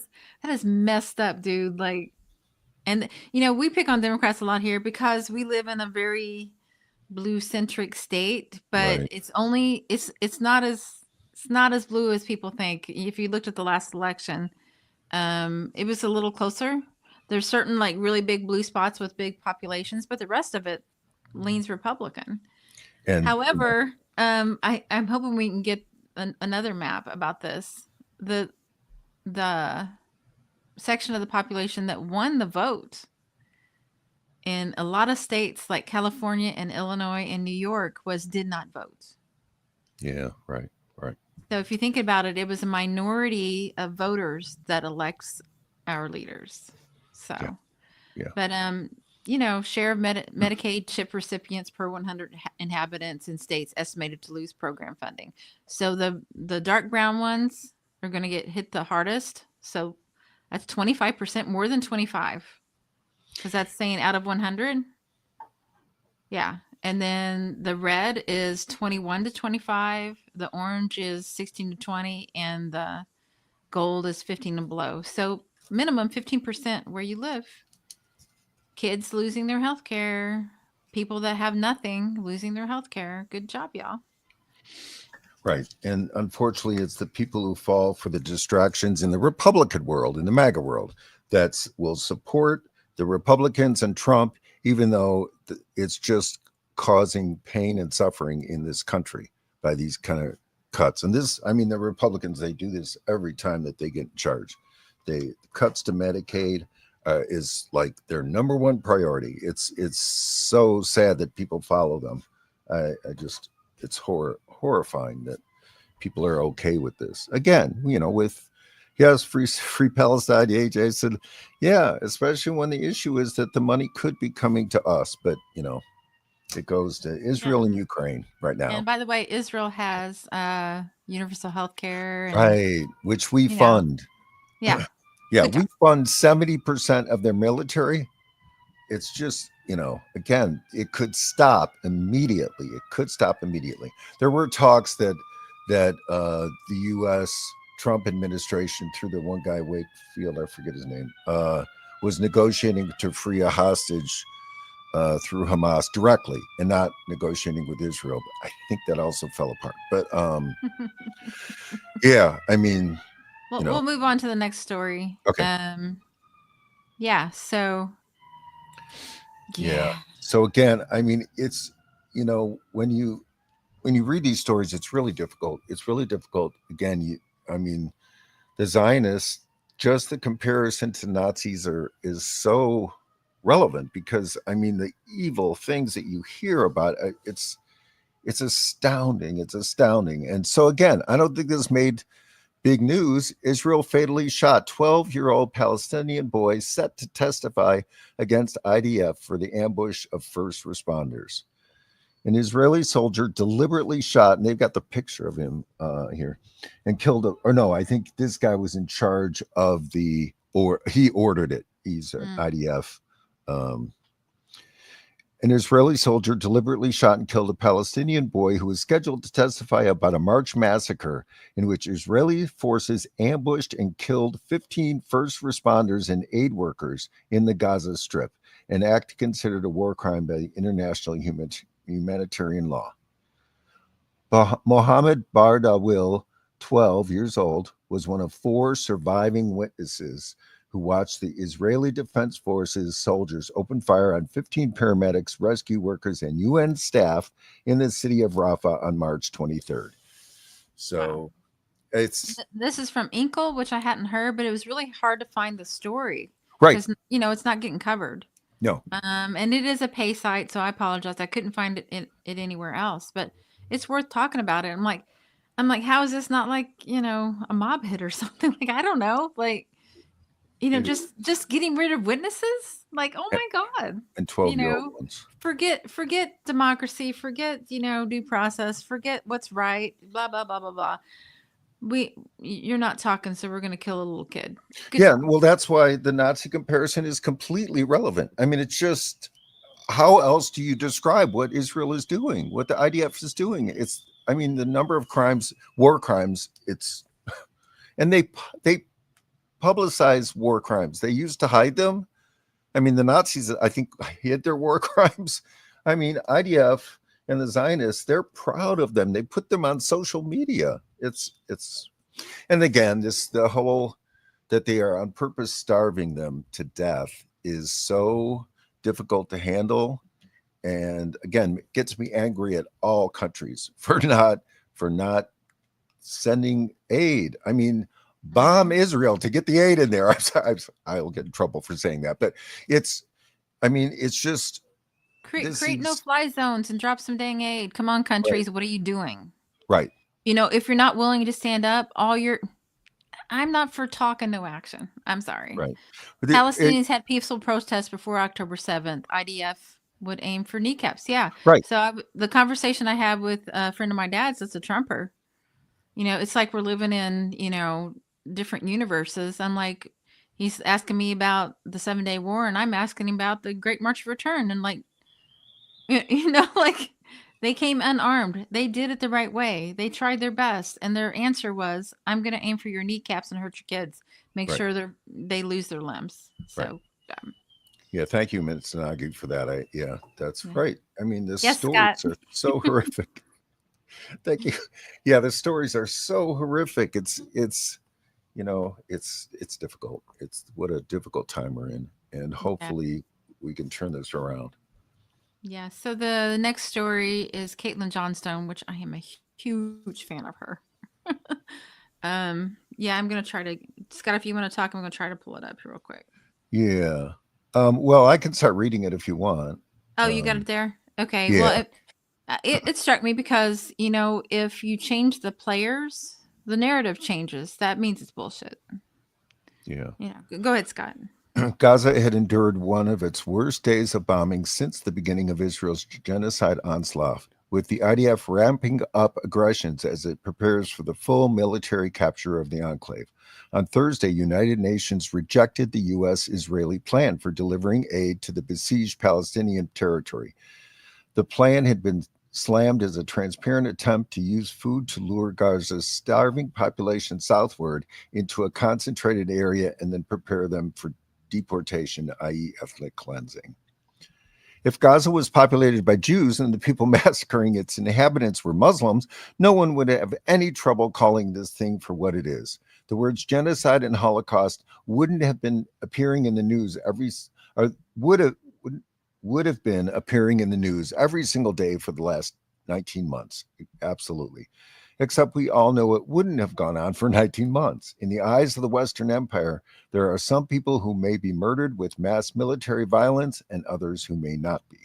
is messed up, dude. Like, and we pick on Democrats a lot here because we live in a very blue centric state, but
right.
it's not as blue as people think. If you looked at the last election, it was a little closer. There's certain like really big blue spots with big populations, but the rest of it leans Republican.
And,
However, I'm hoping we can get another map about this. The section of the population that won the vote in a lot of states like California and Illinois and New York was did not vote.
yeah, right, right.
So if you think about it, it was a minority of voters that elects our leaders.
Yeah,
So,
yeah.
but share of Medicaid chip recipients per 100 inhabitants in states estimated to lose program funding. So the dark brown ones are going to get hit the hardest. So that's 25%, more than 25, because that's saying out of 100. Yeah. And then the red is 21 to 25, the orange is 16 to 20, and the gold is 15 and below. So minimum 15% where you live. Kids losing their health care, people that have nothing losing their health care. Good job, y'all.
Right. And unfortunately, it's the people who fall for the distractions in the Republican world, in the MAGA world, that will support the Republicans and Trump, even though it's just causing pain and suffering in this country by these kind of cuts. And this, I mean, the Republicans, they do this every time that they get in charge. Cuts to Medicaid is like their number one priority. It's so sad that people follow them. I just, it's horrifying that people are okay with this. Again, with yes, free Palestine. AJ said, yeah, especially when the issue is that the money could be coming to us, but it goes to
Yeah.
Israel and Ukraine right now,
And by the way, Israel has universal health care and,
right? Which we
you know,
fund.
yeah,
Yeah,
good
we
job.
fund 70% of their military. It's just, again, it could stop immediately. It could stop immediately. There were talks that the U.S. Trump administration, through the one guy Wakefield, I forget his name, was negotiating to free a hostage through Hamas directly and not negotiating with Israel. But I think that also fell apart. But yeah, I mean,
Well, we'll move on to the next story.
okay.
Yeah. So,
Yeah.
yeah.
So again, I mean, it's when you read these stories, it's really difficult. It's really difficult. Again, I mean, the Zionists, just the comparison to Nazis is so relevant because I mean the evil things that you hear about it's astounding. It's astounding. And so again, I don't think this made big news. Israel fatally shot 12-year-old Palestinian boy set to testify against IDF for the ambush of first responders. An Israeli soldier deliberately shot, and they've got the picture of him here, and killed, or no, I think this guy was in charge of or he ordered it. He's an IDF. Um, an Israeli soldier deliberately shot and killed a Palestinian boy who was scheduled to testify about a March massacre in which Israeli forces ambushed and killed 15 first responders and aid workers in the Gaza Strip, an act considered a war crime by international humanitarian law. Mohammed Bardawil, 12 years old, was one of 4 surviving witnesses who watched the Israeli Defense Forces soldiers open fire on 15 paramedics, rescue workers, and UN staff in the city of Rafah on March 23rd. So
this is from Inkle, which I hadn't heard, but it was really hard to find the story.
Right.
Because, it's not getting covered.
No.
And it is a pay site, so I apologize. I couldn't find it anywhere else, but it's worth talking about it. I'm like, how is this not like, a mob hit or something? Like, I don't know. Like, just getting rid of witnesses? Like, oh my God.
And 12-year-old ones.
Forget democracy, forget, due process, forget what's right, blah, blah, blah, blah, blah. You're not talking, so we're going to kill a little kid.
Good job. Well, that's why the Nazi comparison is completely relevant. I mean, it's just, how else do you describe what Israel is doing, what the IDF is doing? The number of crimes, war crimes, and they publicize war crimes. They used to hide them. I mean, the Nazis, I think, hid their war crimes. I mean, IDF and the Zionists, they're proud of them. They put them on social media. And again, the whole that they are on purpose starving them to death is so difficult to handle. And again, it gets me angry at all countries for not sending aid. I mean, bomb Israel to get the aid in there. I'll get in trouble for saying that, but it's just
create no-fly zones and drop some dang aid. Come on, countries, right. What are you doing?
Right.
If you're not willing to stand up, I'm not for talk and no action. I'm sorry.
Right.
Palestinians had peaceful protests before October 7th. IDF would aim for kneecaps. Yeah.
Right.
So the conversation I had with a friend of my dad's that's a Trumper, it's like we're living in, different universes. I'm like, he's asking me about the 7-Day War and I'm asking him about the Great March of Return. And like, like they came unarmed. They did it the right way. They tried their best. And their answer was, I'm going to aim for your kneecaps and hurt your kids. Make sure they lose their limbs. So,
yeah, thank you, Mitsunaga, for that. That's right. I mean, the stories
Scott.
are so horrific. Thank you. Yeah, the stories are so horrific. It's difficult. It's what a difficult time we're in. And hopefully we can turn this around.
Yeah. So the next story is Caitlin Johnstone, which I am a huge fan of her. Yeah, I'm going to try to, Scott, if you want to talk, I'm going to try to pull it up real quick.
Yeah. Well, I can start reading it if you want.
Oh, you got it there? Okay.
Yeah.
Well, it struck me because, if you change the players, the narrative changes. That means it's bullshit.
Yeah.
Go ahead, Scott.
Gaza had endured one of its worst days of bombing since the beginning of Israel's genocide onslaught, with the IDF ramping up aggressions as it prepares for the full military capture of the enclave. On Thursday, United Nations rejected the U.S.-Israeli plan for delivering aid to the besieged Palestinian territory. The plan had been slammed as a transparent attempt to use food to lure Gaza's starving population southward into a concentrated area and then prepare them for deportation, i.e. ethnic cleansing. If Gaza was populated by Jews and the people massacring its inhabitants were Muslims, no one would have any trouble calling this thing for what it is. The words genocide and Holocaust wouldn't have been appearing in the news would have been appearing in the news every single day for the last 19 months. Absolutely. Except we all know it wouldn't have gone on for 19 months. In the eyes of the Western Empire, there are some people who may be murdered with mass military violence and others who may not be.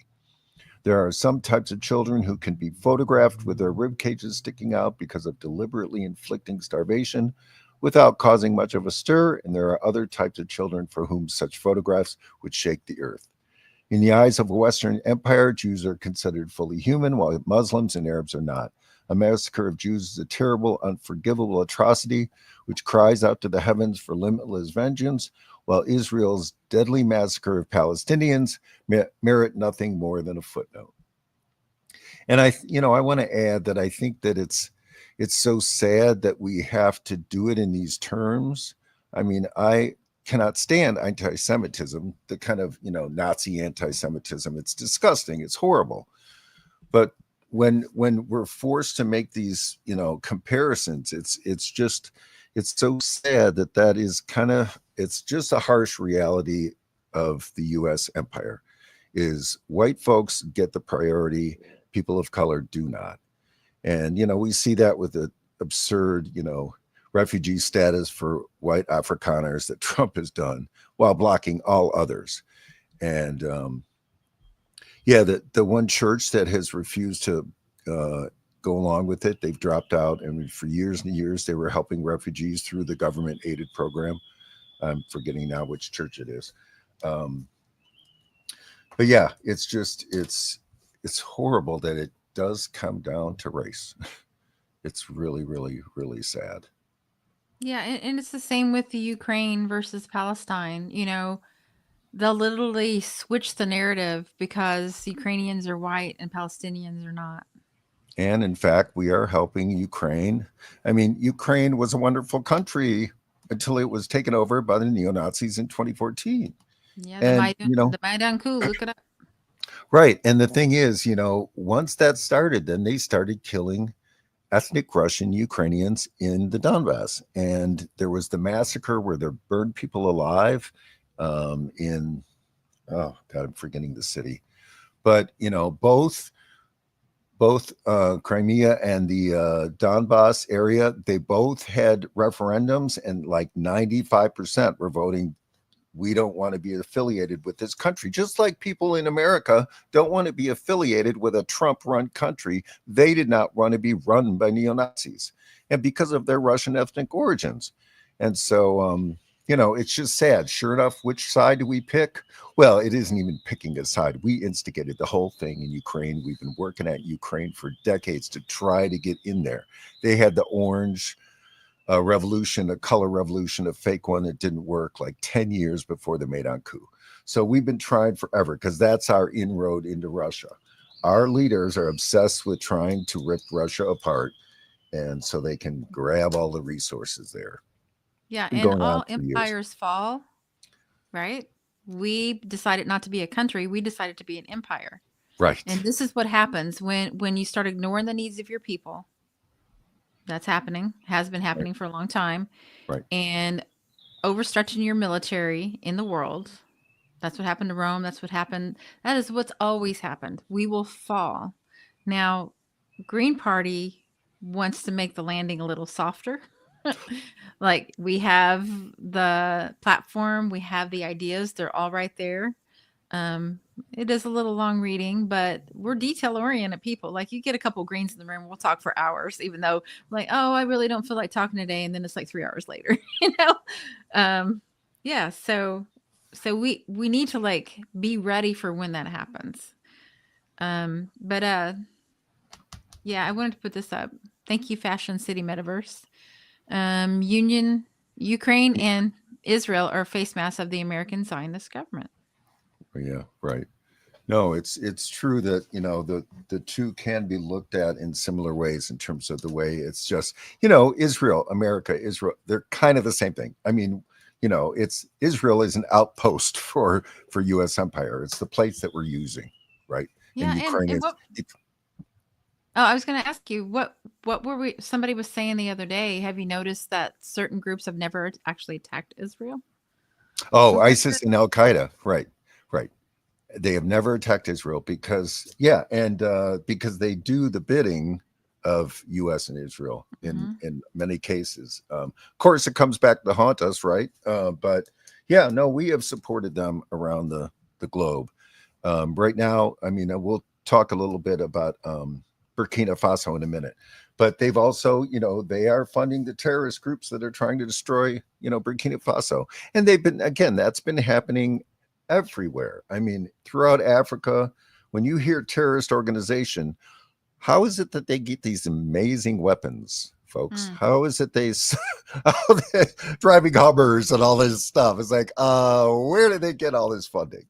There are some types of children who can be photographed with their rib cages sticking out because of deliberately inflicting starvation without causing much of a stir, and there are other types of children for whom such photographs would shake the earth. In the eyes of a Western empire, Jews are considered fully human, while Muslims and Arabs are not. A massacre of Jews is a terrible, unforgivable atrocity which cries out to the heavens for limitless vengeance, while Israel's deadly massacre of Palestinians merit nothing more than a footnote. And I want to add that I think that it's so sad that we have to do it in these terms. I mean, I cannot stand anti-Semitism, the kind of, Nazi anti-Semitism. It's disgusting. It's horrible. But when we're forced to make these, comparisons, it's so sad that is it's just a harsh reality of the US empire is white folks get the priority, people of color do not. And we see that with the absurd, refugee status for white Afrikaners that Trump has done while blocking all others. And the one church that has refused to go along with it, they've dropped out. And for years and years, they were helping refugees through the government aided program. I'm forgetting now which church it is. But yeah, it's horrible that it does come down to race. It's really, really, really sad.
Yeah, and it's the same with the Ukraine versus Palestine. They'll literally switch the narrative because Ukrainians are white and Palestinians are not.
And in fact, we are helping Ukraine. I mean, Ukraine was a wonderful country until it was taken over by the neo-Nazis in 2014.
Yeah,
And,
the Maidan coup, look it up.
right. And the thing is, once that started, then they started killing ethnic Russian Ukrainians in the Donbass. And there was the massacre where they burned people alive in, oh God, I'm forgetting the city. But, both Crimea and the Donbass area, they both had referendums, and like 95% were voting, we don't want to be affiliated with this country. Just like people in America don't want to be affiliated with a Trump-run country. They did not want to be run by neo-Nazis, and because of their Russian ethnic origins. And so, it's just sad. Sure enough, which side do we pick? Well, it isn't even picking a side. We instigated the whole thing in Ukraine. We've been working at Ukraine for decades to try to get in there. They had the orange revolution, a color revolution, a fake one that didn't work, like 10 years before the Maidan coup. So we've been trying forever because that's our inroad into Russia. Our leaders are obsessed with trying to rip Russia apart, and so they can grab all the resources there.
Yeah,
Been
and
going on
all
for years.
empires fall, right? We decided not to be a country, we decided to be an empire.
Right.
And this is what happens when you start ignoring the needs of your people. That's happening, has been happening for a long time.
Right.
And overstretching your military in the world. That's what happened to Rome. That's what happened. That is what's always happened. We will fall. Now, Green Party wants to make the landing a little softer. Like, we have the platform, we have the ideas, they're all right there. It is a little long reading, but we're detail oriented people. Like, you get a couple greens in the room, we'll talk for hours, even though, like, oh, I really don't feel like talking today, and then it's like 3 hours later. Yeah. So we need to, like, be ready for when that happens. But yeah, I wanted to put this up. Thank you, Fashion City Metaverse. Ukraine and Israel are face masks of the American Zionist government.
Yeah, right. No, it's true that the two can be looked at in similar ways in terms of the way it's just Israel, America, Israel, they're kind of the same thing. I mean, it's Israel is an outpost for U.S. empire. It's the place that we're using, right?
Yeah,
and Ukraine
and
is.
what? Oh, I was going to ask you what were we? Somebody was saying the other day. Have you noticed that certain groups have never actually attacked Israel?
Oh, ISIS and Al Qaeda, right, right. They have never attacked Israel because, yeah, and because they do the bidding of U.S. and Israel
Hmm.
in many cases. Of course, it comes back to haunt us, right? But yeah, no, we have supported them around the globe. Right now, I mean, we'll talk a little bit about Burkina Faso in a minute, but they've also, they are funding the terrorist groups that are trying to destroy, Burkina Faso, and they've been again. That's been happening everywhere. I mean, throughout Africa, when you hear terrorist organization, how is it that they get these amazing weapons, folks?
Mm.
How is it how they driving Hummers and all this stuff? It's like, where did they get all this funding?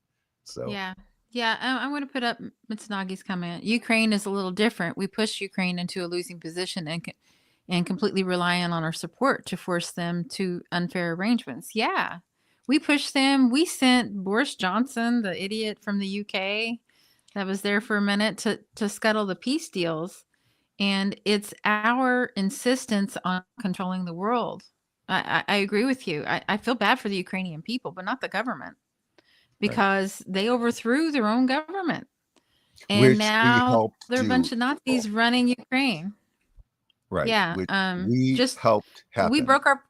So,
Yeah. Yeah. I'm going to put up Mitsunagi's comment. Ukraine is a little different. We pushed Ukraine into a losing position and completely relying on our support to force them to unfair arrangements. Yeah. We pushed them. We sent Boris Johnson, the idiot from the UK that was there for a minute, to scuttle the peace deals. And it's our insistence on controlling the world. I agree with you. I feel bad for the Ukrainian people, but not the government,
right.
because they overthrew their own government. And
Which we
now
helped
they're a
do.
bunch of Nazis running Ukraine.
Right.
Yeah.
Which we
Just
helped
we
happen.
broke our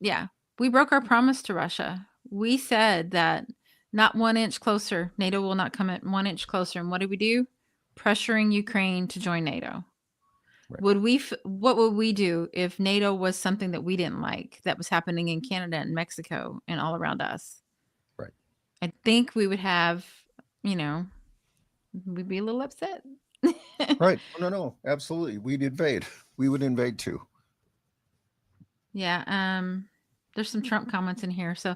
yeah, we broke our promise to Russia. We said that not 1 inch closer, NATO will not come at 1 inch closer. And what did we do? Pressuring Ukraine to join NATO.
Right.
What would we do if NATO was something that we didn't like that was happening in Canada and Mexico and all around us?
Right.
I think we would have, you know, we'd be a little upset.
Right. No, no, no. Absolutely. We'd invade. We would invade too.
Yeah, there's some Trump comments in here, so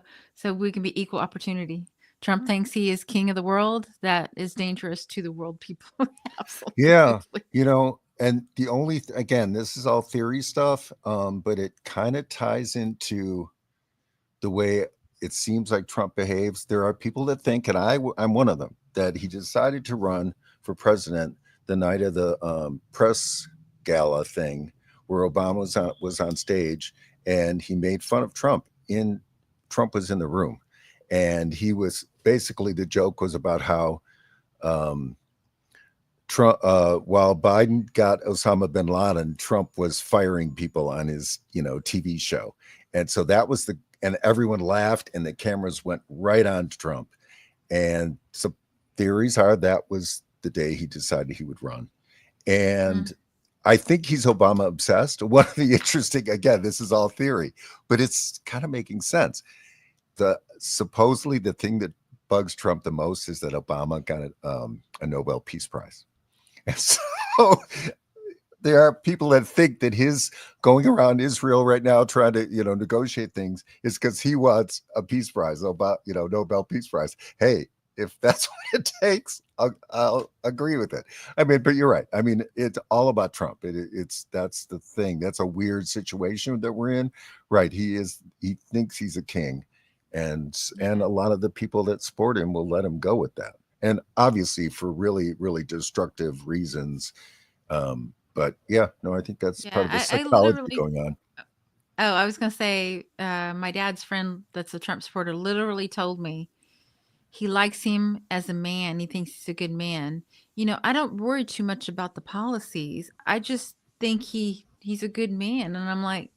we can be equal opportunity. Trump thinks he is king of the world. That is dangerous to the world people.
Yeah.
Absolutely.
And the only, again, this is all theory stuff, but it kind of ties into the way it seems like Trump behaves. There are people that think, and I'm one of them, that he decided to run for president the night of the press gala thing, where Obama was on stage, and he made fun of Trump. In Trump was in the room, and he was basically, the joke was about how um, Trump, while Biden got Osama bin Laden, Trump was firing people on his, TV show, and so that was and everyone laughed, and the cameras went right on Trump, and so theories are that was the day he decided he would run,
Mm.
and I think he's Obama obsessed. One of the interesting, again, this is all theory, but it's kind of making sense. Supposedly the thing that bugs Trump the most is that Obama got a Nobel Peace Prize. And so there are people that think that his going around Israel right now trying to, negotiate things is because he wants a peace prize, about, Nobel Peace Prize. Hey, if that's what it takes, I'll agree with it. I mean, but you're right. I mean, it's all about Trump. That's the thing. That's a weird situation that we're in. Right. He thinks he's a king. And
Yeah.
a lot of the people that support him will let him go with that. And obviously for really, really destructive reasons. But yeah, no, I think that's part
Yeah.
of the
I
psychology
literally,
going on.
oh, I was going to say, my dad's friend that's a Trump supporter literally told me he likes him as a man. He thinks he's a good man. I don't worry too much about the policies. I just think he's a good man. And I'm like,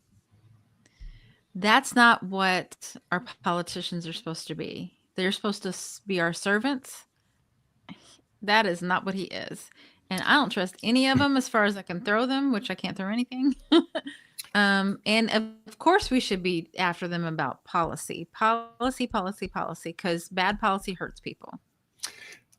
that's not what our politicians are supposed to be. They're supposed to be our servants. That is not what he is. And I don't trust any of them as far as I can throw them, which I can't throw anything. And of course, we should be after them about policy, because bad policy hurts people.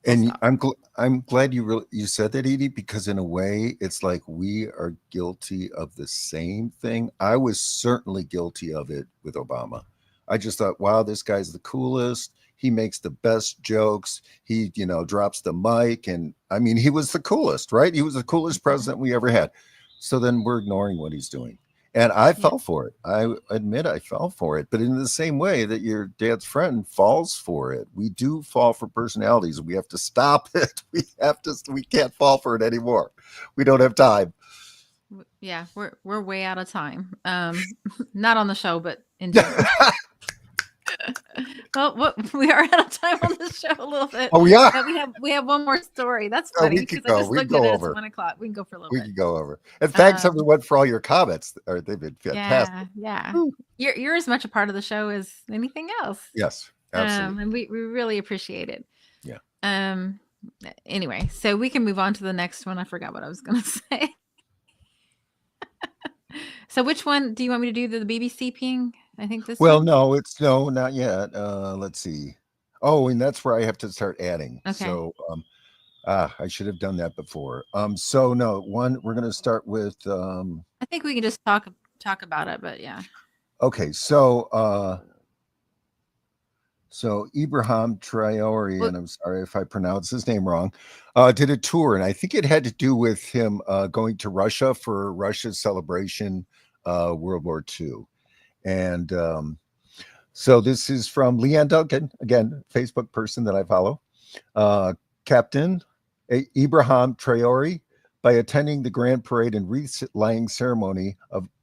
Full
And
stop.
I'm glad you said that, Edie, because in a way, it's like we are guilty of the same thing. I was certainly guilty of it with Obama. I just thought, wow, this guy's the coolest. He makes the best jokes. He, drops the mic, and I mean, he was the coolest, right? He was the coolest
Mhm.
president we ever had. So then we're ignoring what he's doing. And I
Yeah.
fell for it. I admit I fell for it. But in the same way that your dad's friend falls for it, we do fall for personalities. We have to stop it. We can't fall for it anymore. We don't have time.
Yeah, we're way out of time. Not on the show, but in general. Well, we are out of time on the show a little bit,
Oh, we are.
but we have one more story. That's
Oh,
funny
we could
because I
go.
just
We can
looked at
go
it. It's
over.
1 o'clock. We can go for a little
We
bit.
can go over. And thanks
Um,
everyone for all your comments. They've been fantastic.
yeah.
Woo.
You're as much a part of the show as anything else.
Yes, absolutely.
And we really appreciate it.
Yeah.
Um. Anyway, so we can move on to the next one. I forgot what I was going to say. So which one do you want me to do? The BBC ping? I think this
Well,
one.
no, not yet. Let's see. Oh, and that's where I have to start adding.
Okay.
So, I should have done that before. So no, one we're gonna start with.
I think we can just talk about it, but yeah.
Okay, so Ibrahim Traoré,
Well,
and I'm sorry if I pronounce his name wrong, did a tour, and I think it had to do with him going to Russia for Russia's celebration World War II. And so this is from Leanne Duncan, again, Facebook person that I follow. Captain Ibrahim Traoré, by attending the Grand Parade and wreath-laying ceremony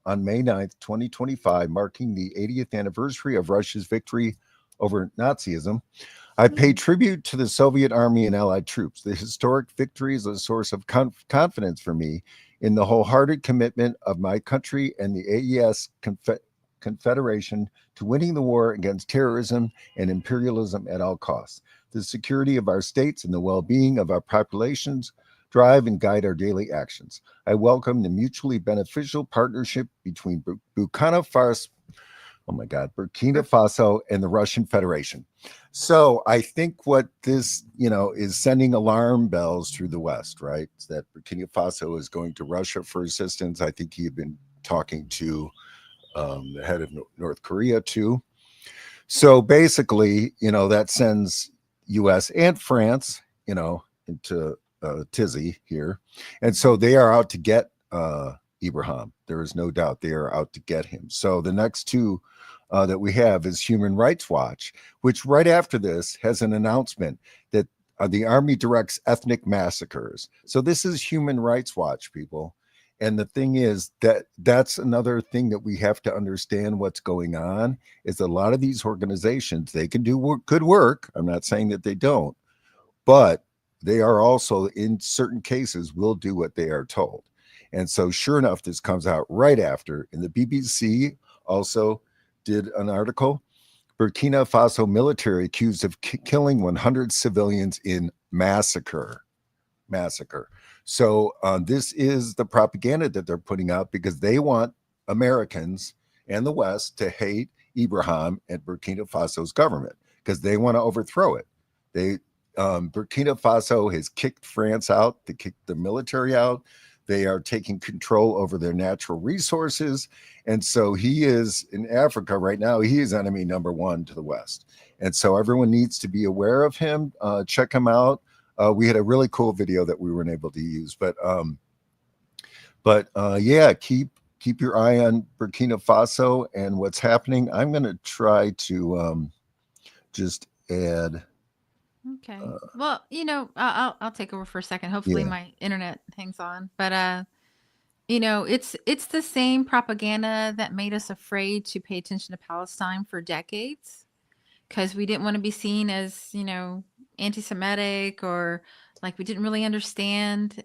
on May 9th, 2025, marking the 80th anniversary of Russia's victory over Nazism, I pay tribute to the Soviet Army and Allied troops. The historic victory is a source of confidence for me in the wholehearted commitment of my country and the AES Confederation to winning the war against terrorism and imperialism at all costs. The security of our states and the well-being of our populations drive and guide our daily actions. I welcome the mutually beneficial partnership between Burkina Faso and the Russian Federation. So I think what this, is sending alarm bells through the West, right? It's that Burkina Faso is going to Russia for assistance. I think he had been talking to the head of North Korea too. So basically, that sends U.S. and France, into tizzy here, and so they are out to get Ibrahim. There is no doubt they are out to get him. So the next two that we have is Human Rights Watch, which right after this has an announcement that the Army directs ethnic massacres. So this is Human Rights Watch, people. And the thing is that's another thing that we have to understand what's going on is a lot of these organizations, they can do good work. I'm not saying that they don't, but they are also in certain cases will do what they are told. And so sure enough, this comes out right after. And the BBC also did an article, Burkina Faso military accused of killing 100 civilians in massacre. So this is the propaganda that they're putting out because they want Americans and the West to hate Ibrahim and Burkina Faso's government because they want to overthrow it. Burkina Faso has kicked France out, they kicked the military out. They are taking control over their natural resources. And so he is in Africa right now. He is enemy number one to the West. And so everyone needs to be aware of him. Check him out. We had a really cool video that we weren't able to use, but yeah, keep your eye on Burkina Faso and what's happening. I'm going to try to just add.
Okay. Well, I'll take over for a second. Hopefully
Yeah.
my internet hangs on. But it's the same propaganda that made us afraid to pay attention to Palestine for decades because we didn't want to be seen as, anti-Semitic or like we didn't really understand,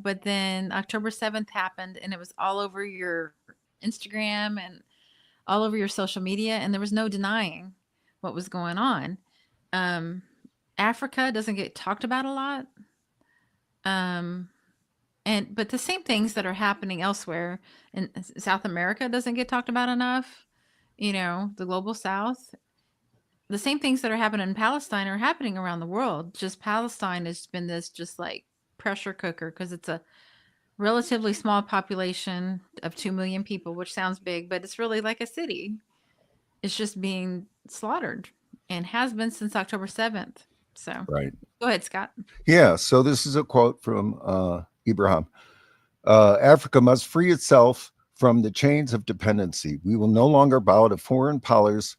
but then October 7th happened and it was all over your Instagram and all over your social media and there was no denying what was going on. Um, Africa doesn't get talked about a lot. Um, but the same things that are happening elsewhere in South America doesn't get talked about enough. The global South. The same things that are happening in Palestine are happening around the world. Just Palestine has been this just like pressure cooker because it's a relatively small population of 2 million people, which sounds big, but it's really like a city. It's just being slaughtered and has been since October 7th. So
Right.
go ahead, Scott.
Yeah. So this is a quote from Ibrahim. Africa must free itself from the chains of dependency. We will no longer bow to foreign powers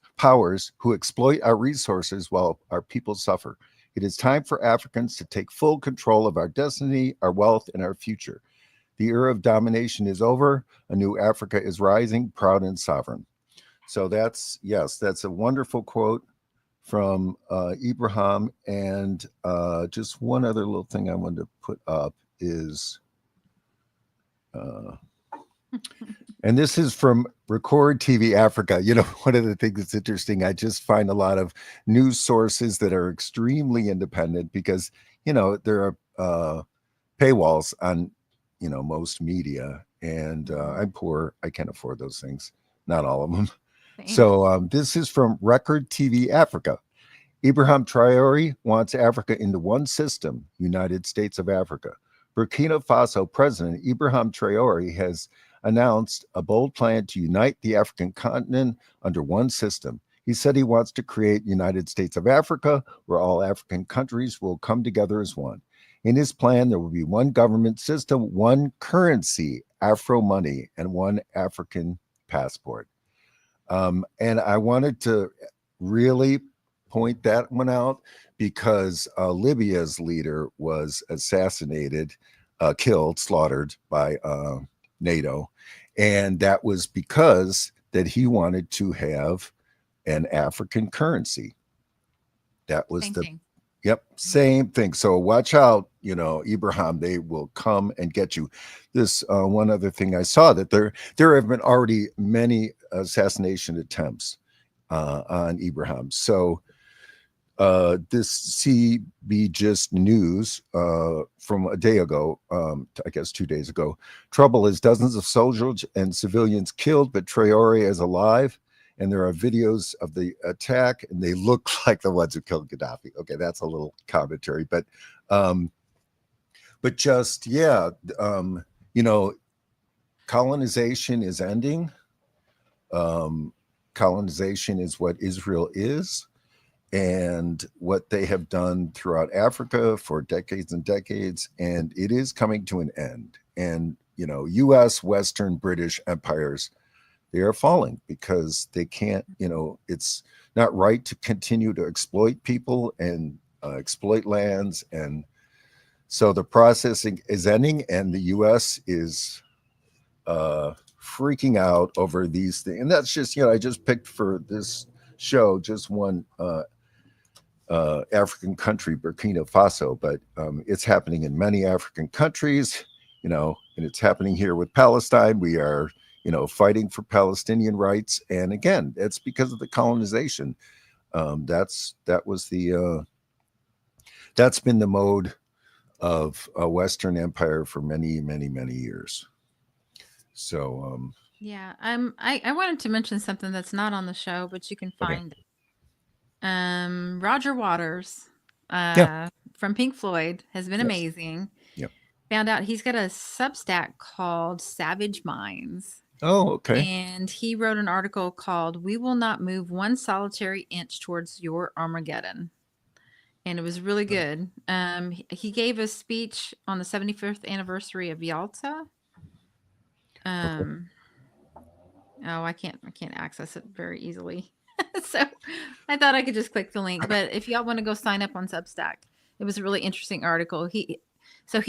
who exploit our resources while our people suffer. It is time for Africans to take full control of our destiny, our wealth, and our future. The era of domination is over. A new Africa is rising, proud and sovereign. So that's, yes, that's a wonderful quote from Ibrahim. And just one other little thing I wanted to put up is, uh, and this is from Record TV Africa. You know, one of the things that's interesting, I just find a lot of news sources that are extremely independent because, you know, there are paywalls on, you know, most media. And
Mhm.
I'm poor. I can't afford those things. Not all of them.
Same.
So this is from Record TV Africa. Ibrahim Traoré wants Africa into one system, United States of Africa. Burkina Faso President Ibrahim Traoré has announced a bold plan to unite the African continent under one system. He said he wants to create United States of Africa, where all African countries will come together as one. In his plan, there will be one government system, one currency, Afro money, and one African passport. And I wanted to really point that one out because Libya's leader was assassinated, killed, slaughtered by NATO, and that was because that he wanted to have an African currency. That was
Same
the
thing.
Yep, same thing. So watch out, you know, Ibrahim. They will come and get you. This one other thing I saw that there have been already many assassination attempts on Ibrahim. So this CB Just News from a day ago, I guess 2 days ago. Trouble is dozens of soldiers and civilians killed, but Traore is alive. And there are videos of the attack, and they look like the ones who killed Gaddafi. Okay, that's a little commentary, um, but just yeah, you know, colonization is ending. Um, Colonization is what Israel is and what they have done throughout Africa for decades and decades, and it is coming to an end. And you know, U.S., Western, British empires, they are falling because they can't. You know, it's not right to continue to exploit people and exploit lands, and so the processing is ending, and the U.S. is freaking out over these things. And that's just, you know, I just picked for this show just one African country, Burkina Faso, but it's happening in many African countries, you know, and it's happening here with Palestine. We are, you know, fighting for Palestinian rights, and again, it's because of the colonization. That was the that's been the mode of a Western empire for many, many, many years. So,
Yeah. I wanted to mention something that's not on the show, but you can
okay,
find Roger Waters
yeah,
from Pink Floyd has been
yes,
amazing.
yeah.
Found out he's got a Substack called Savage Minds.
Oh, okay,
And he wrote an article called "We Will Not Move One Solitary Inch Towards Your Armageddon." And it was really good. He gave a speech on the 75th anniversary of Yalta.
okay,
Um, oh, I can't access it very easily. So I thought I could just click the link. But if y'all want to go sign up on Substack, it was a really interesting article. He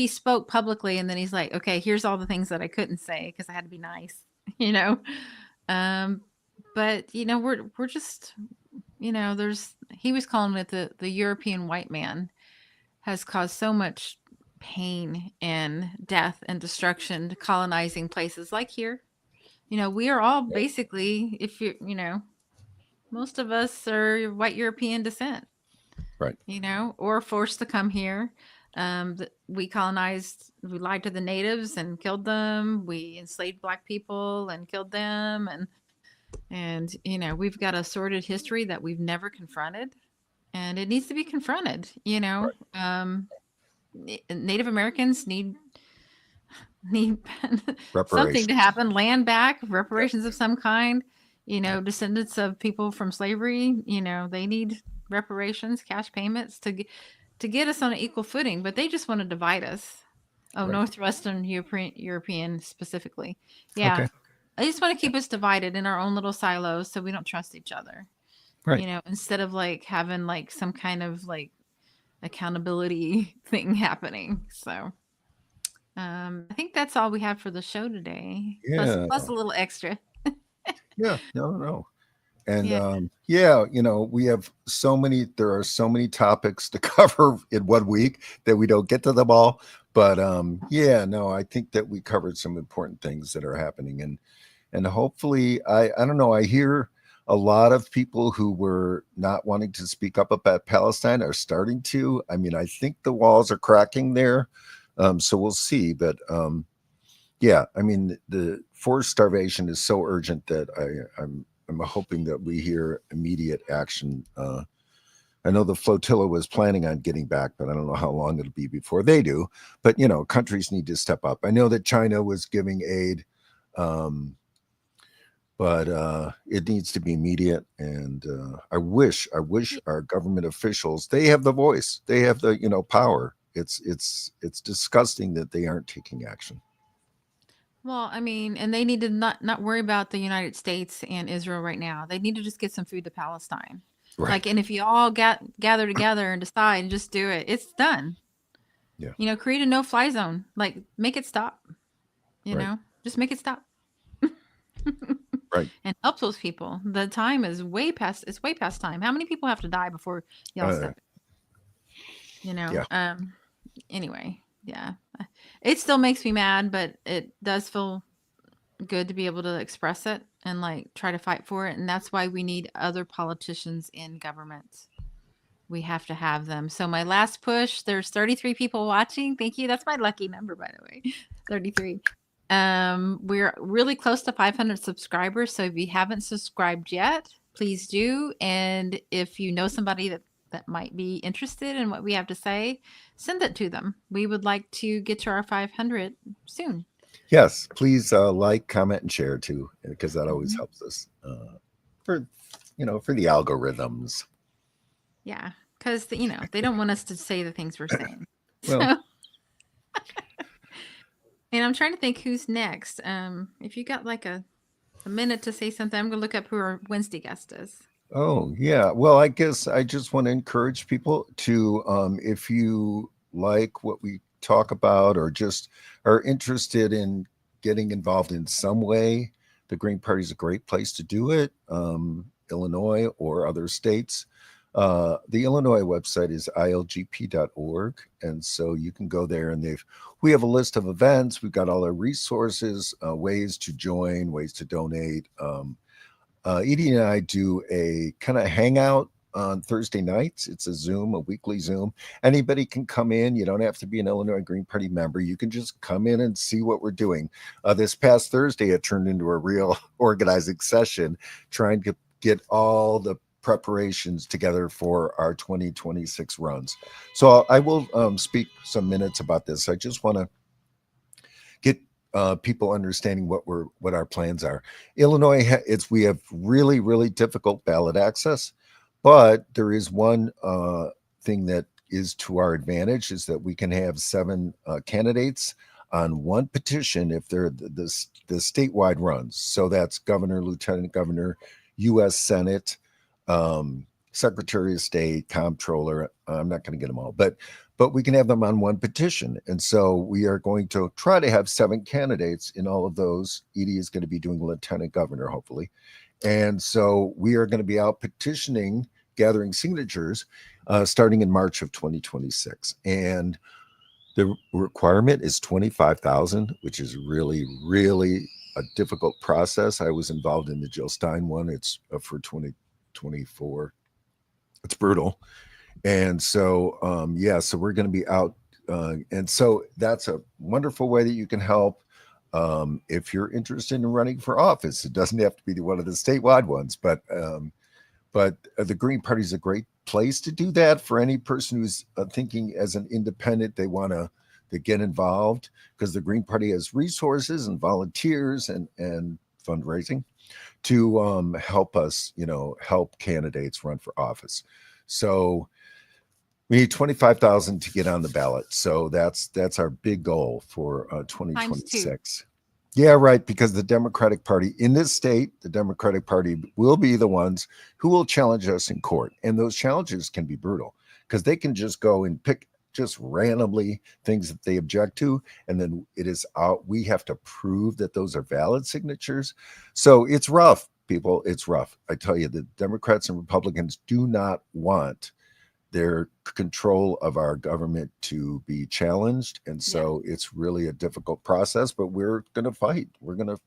spoke publicly, and then he's like, "Okay, here's all the things that I couldn't say because I had to be nice," you know. Um, but we're just, there's he was calling it the European white man has caused so much pain and death and destruction colonizing places like here. We are all basically, if most of us are white European descent,
right,
or forced to come here. We colonized, we lied to the natives and killed them. We enslaved black people and killed them. And we've got a sordid history that we've never confronted. And it needs to be confronted.
right,
Native Americans need something to
reparations.
happen, land back,
Yep,
reparations of some kind.
yep,
Descendants of people from slavery, they need reparations, cash payments to get us on an equal footing, but they just want to divide us. Oh,
right,
Northwestern European specifically. Yeah.
okay,
They just want to keep us divided in our own little silos so we don't trust each other.
right.
Instead of like having like some kind of like accountability thing happening. So I think that's all we have for the show today. Plus
Yeah,
plus a little extra.
yeah, no, no. And
Yeah.
yeah, we have there are so many topics to cover in 1 week that we don't get to them all. But yeah, no, I think that we covered some important things that are happening. And hopefully, I don't know, I hear a lot of people who were not wanting to speak up about Palestine are starting to. I mean, I think the walls are cracking there. So we'll see. But yeah, I mean, the forced starvation is so urgent that I'm hoping that we hear immediate action. I know the flotilla was planning on getting back, but I don't know how long it'll be before they do. But countries need to step up. I know that China was giving aid, but it needs to be immediate. And I wish
Y-
our government officials, they have the voice, they have the power. It's disgusting that they aren't taking action.
Well, I mean, and they need to not worry about the United States and Israel right now. They need to just get some food to Palestine.
Right.
Like, and if you all gather together and decide and just do it, it's done.
Yeah.
Create a no-fly zone. Like, make it stop.
Right.
Just make it stop
Right.
and help those people. The time is way past. It's way past time. How many people have to die before y'all
Uh,
step it? You know.
yeah.
Um. Anyway, yeah. It still makes me mad, but it does feel good to be able to express it and like try to fight for it. And that's why we need other politicians in government. We have to have them. So my last push, there's 33 people watching. Thank you. That's my lucky number, by the way. 33. We're really close to 500 subscribers. So if you haven't subscribed yet, please do. And if you know somebody that might be interested in what we have to say, send it to them. We would like to get to our 500 soon.
Yes, please like, comment, and share too, because that always
Mhm.
helps us for for the algorithms.
Yeah, because they don't want us to say the things we're saying.
Well,
So, and I'm trying to think who's next. If you got like a minute to say something, I'm gonna look up who our Wednesday guest is.
oh yeah. Well, I guess I just want to encourage people to, if you like what we talk about or just are interested in getting involved in some way, the Green Party is a great place to do it. Illinois or other states. The Illinois website is ilgp.org, and so you can go there and we have a list of events. We've got all our resources, ways to join, ways to donate. Edie and I do a kind of hangout on Thursday nights. It's a weekly Zoom. Anybody can come in. You don't have to be an Illinois Green Party member. You can just come in and see what we're doing. This past Thursday, it turned into a real organizing session, trying to get all the preparations together for our 2026 runs. So I will speak some minutes about this. I just want to get people understanding what our plans are. Illinois, we have really difficult ballot access, but there is one thing that is to our advantage is that we can have 7 candidates on one petition if they're the statewide runs. So that's governor, lieutenant governor, U.S. Senate, Secretary of State, comptroller. I'm not going to get them all, but we can have them on one petition. And so we are going to try to have 7 candidates in all of those. Edie is going to be doing lieutenant governor, hopefully. And so we are going to be out petitioning, gathering signatures, starting in March of 2026. And the requirement is 25,000, which is really a difficult process. I was involved in the Jill Stein one. It's for 2024. It's brutal. And so, yeah, so we're going to be out. And so that's a wonderful way that you can help. If you're interested in running for office, it doesn't have to be one of the statewide ones, but the Green Party is a great place to do that for any person who's thinking as an independent, they want to get involved because the Green Party has resources and volunteers and fundraising to help us, help candidates run for office. So we need 25,000 to get on the ballot. So that's our big goal for
Times two.
2026. Yeah, right. Because the Democratic Party in this state, the Democratic Party will be the ones who will challenge us in court. And those challenges can be brutal because they can just go and pick just randomly things that they object to. And then it is out. We have to prove that those are valid signatures. So it's rough people, it's rough. I tell you, the Democrats and Republicans do not want their control of our government to be challenged, and so it's really a difficult process. But we're going to fight. We're going to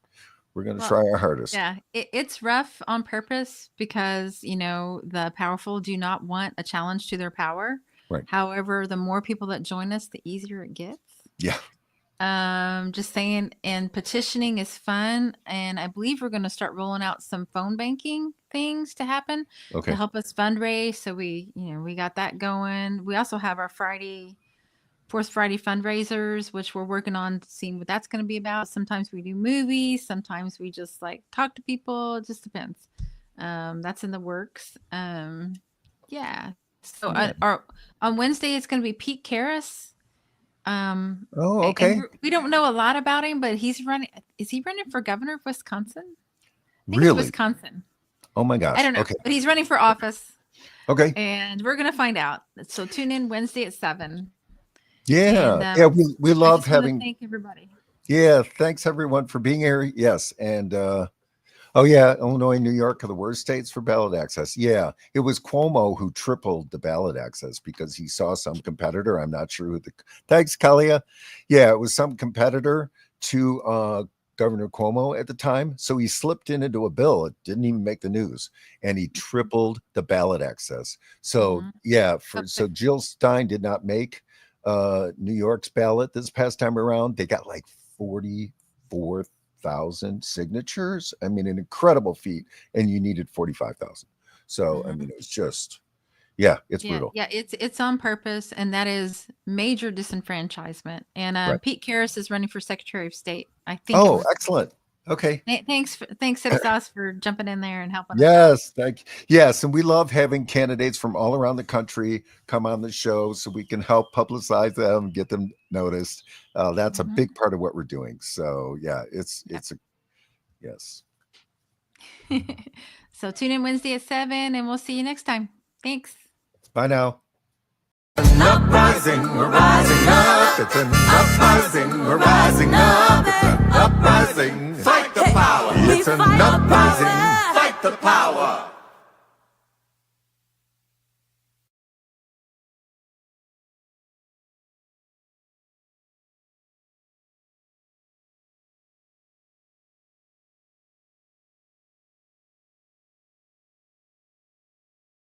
try our hardest.
Yeah, it's rough on purpose because the powerful do not want a challenge to their power.
Right.
However, the more people that join us, the easier it gets.
Yeah.
Just saying, and petitioning is fun, and I believe we're going to start rolling out some phone banking things to happen to help us fundraise. So we got that going. We also have our Fourth Friday fundraisers, which we're working on seeing what that's going to be about. Sometimes we do movies, sometimes we just talk to people. It just depends. That's in the works. Yeah. So on Wednesday it's going to be Pete Karras.
Okay.
We don't know a lot about him, but he's running. Is he running for governor of Wisconsin?
Really?
Wisconsin.
Oh my gosh.
I don't know.
Okay.
But he's running for office.
Okay.
And we're gonna find out. So tune in Wednesday at 7.
Yeah.
And,
we love having.
Thank everybody.
Yeah. Thanks everyone for being here. Yes. And Illinois, New York are the worst states for ballot access. Yeah. It was Cuomo who tripled the ballot access because he saw some competitor. I'm not sure who thanks, Kalia. Yeah, it was some competitor to Governor Cuomo at the time. So he slipped into a bill. It didn't even make the news. And he tripled the ballot access. So so Jill Stein did not make New York's ballot this past time around. They got 44,000 signatures. I mean, an incredible feat. And you needed 45,000. So I mean, it was just it's brutal.
Yeah, it's on purpose, and that is major disenfranchisement. And Pete Karras is running for Secretary of State. I think.
Oh, excellent. Okay.
Thanks, Sauce, for jumping in there and helping.
Yes, yes, and we love having candidates from all around the country come on the show so we can help publicize them, get them noticed. That's a big part of what we're doing. So it's a yes.
So tune in Wednesday at 7, and we'll see you next time. Thanks.
Bye now. An uprising, we're rising up. It's an uprising, we're rising up. It's an uprising. Fight the power. It's an uprising.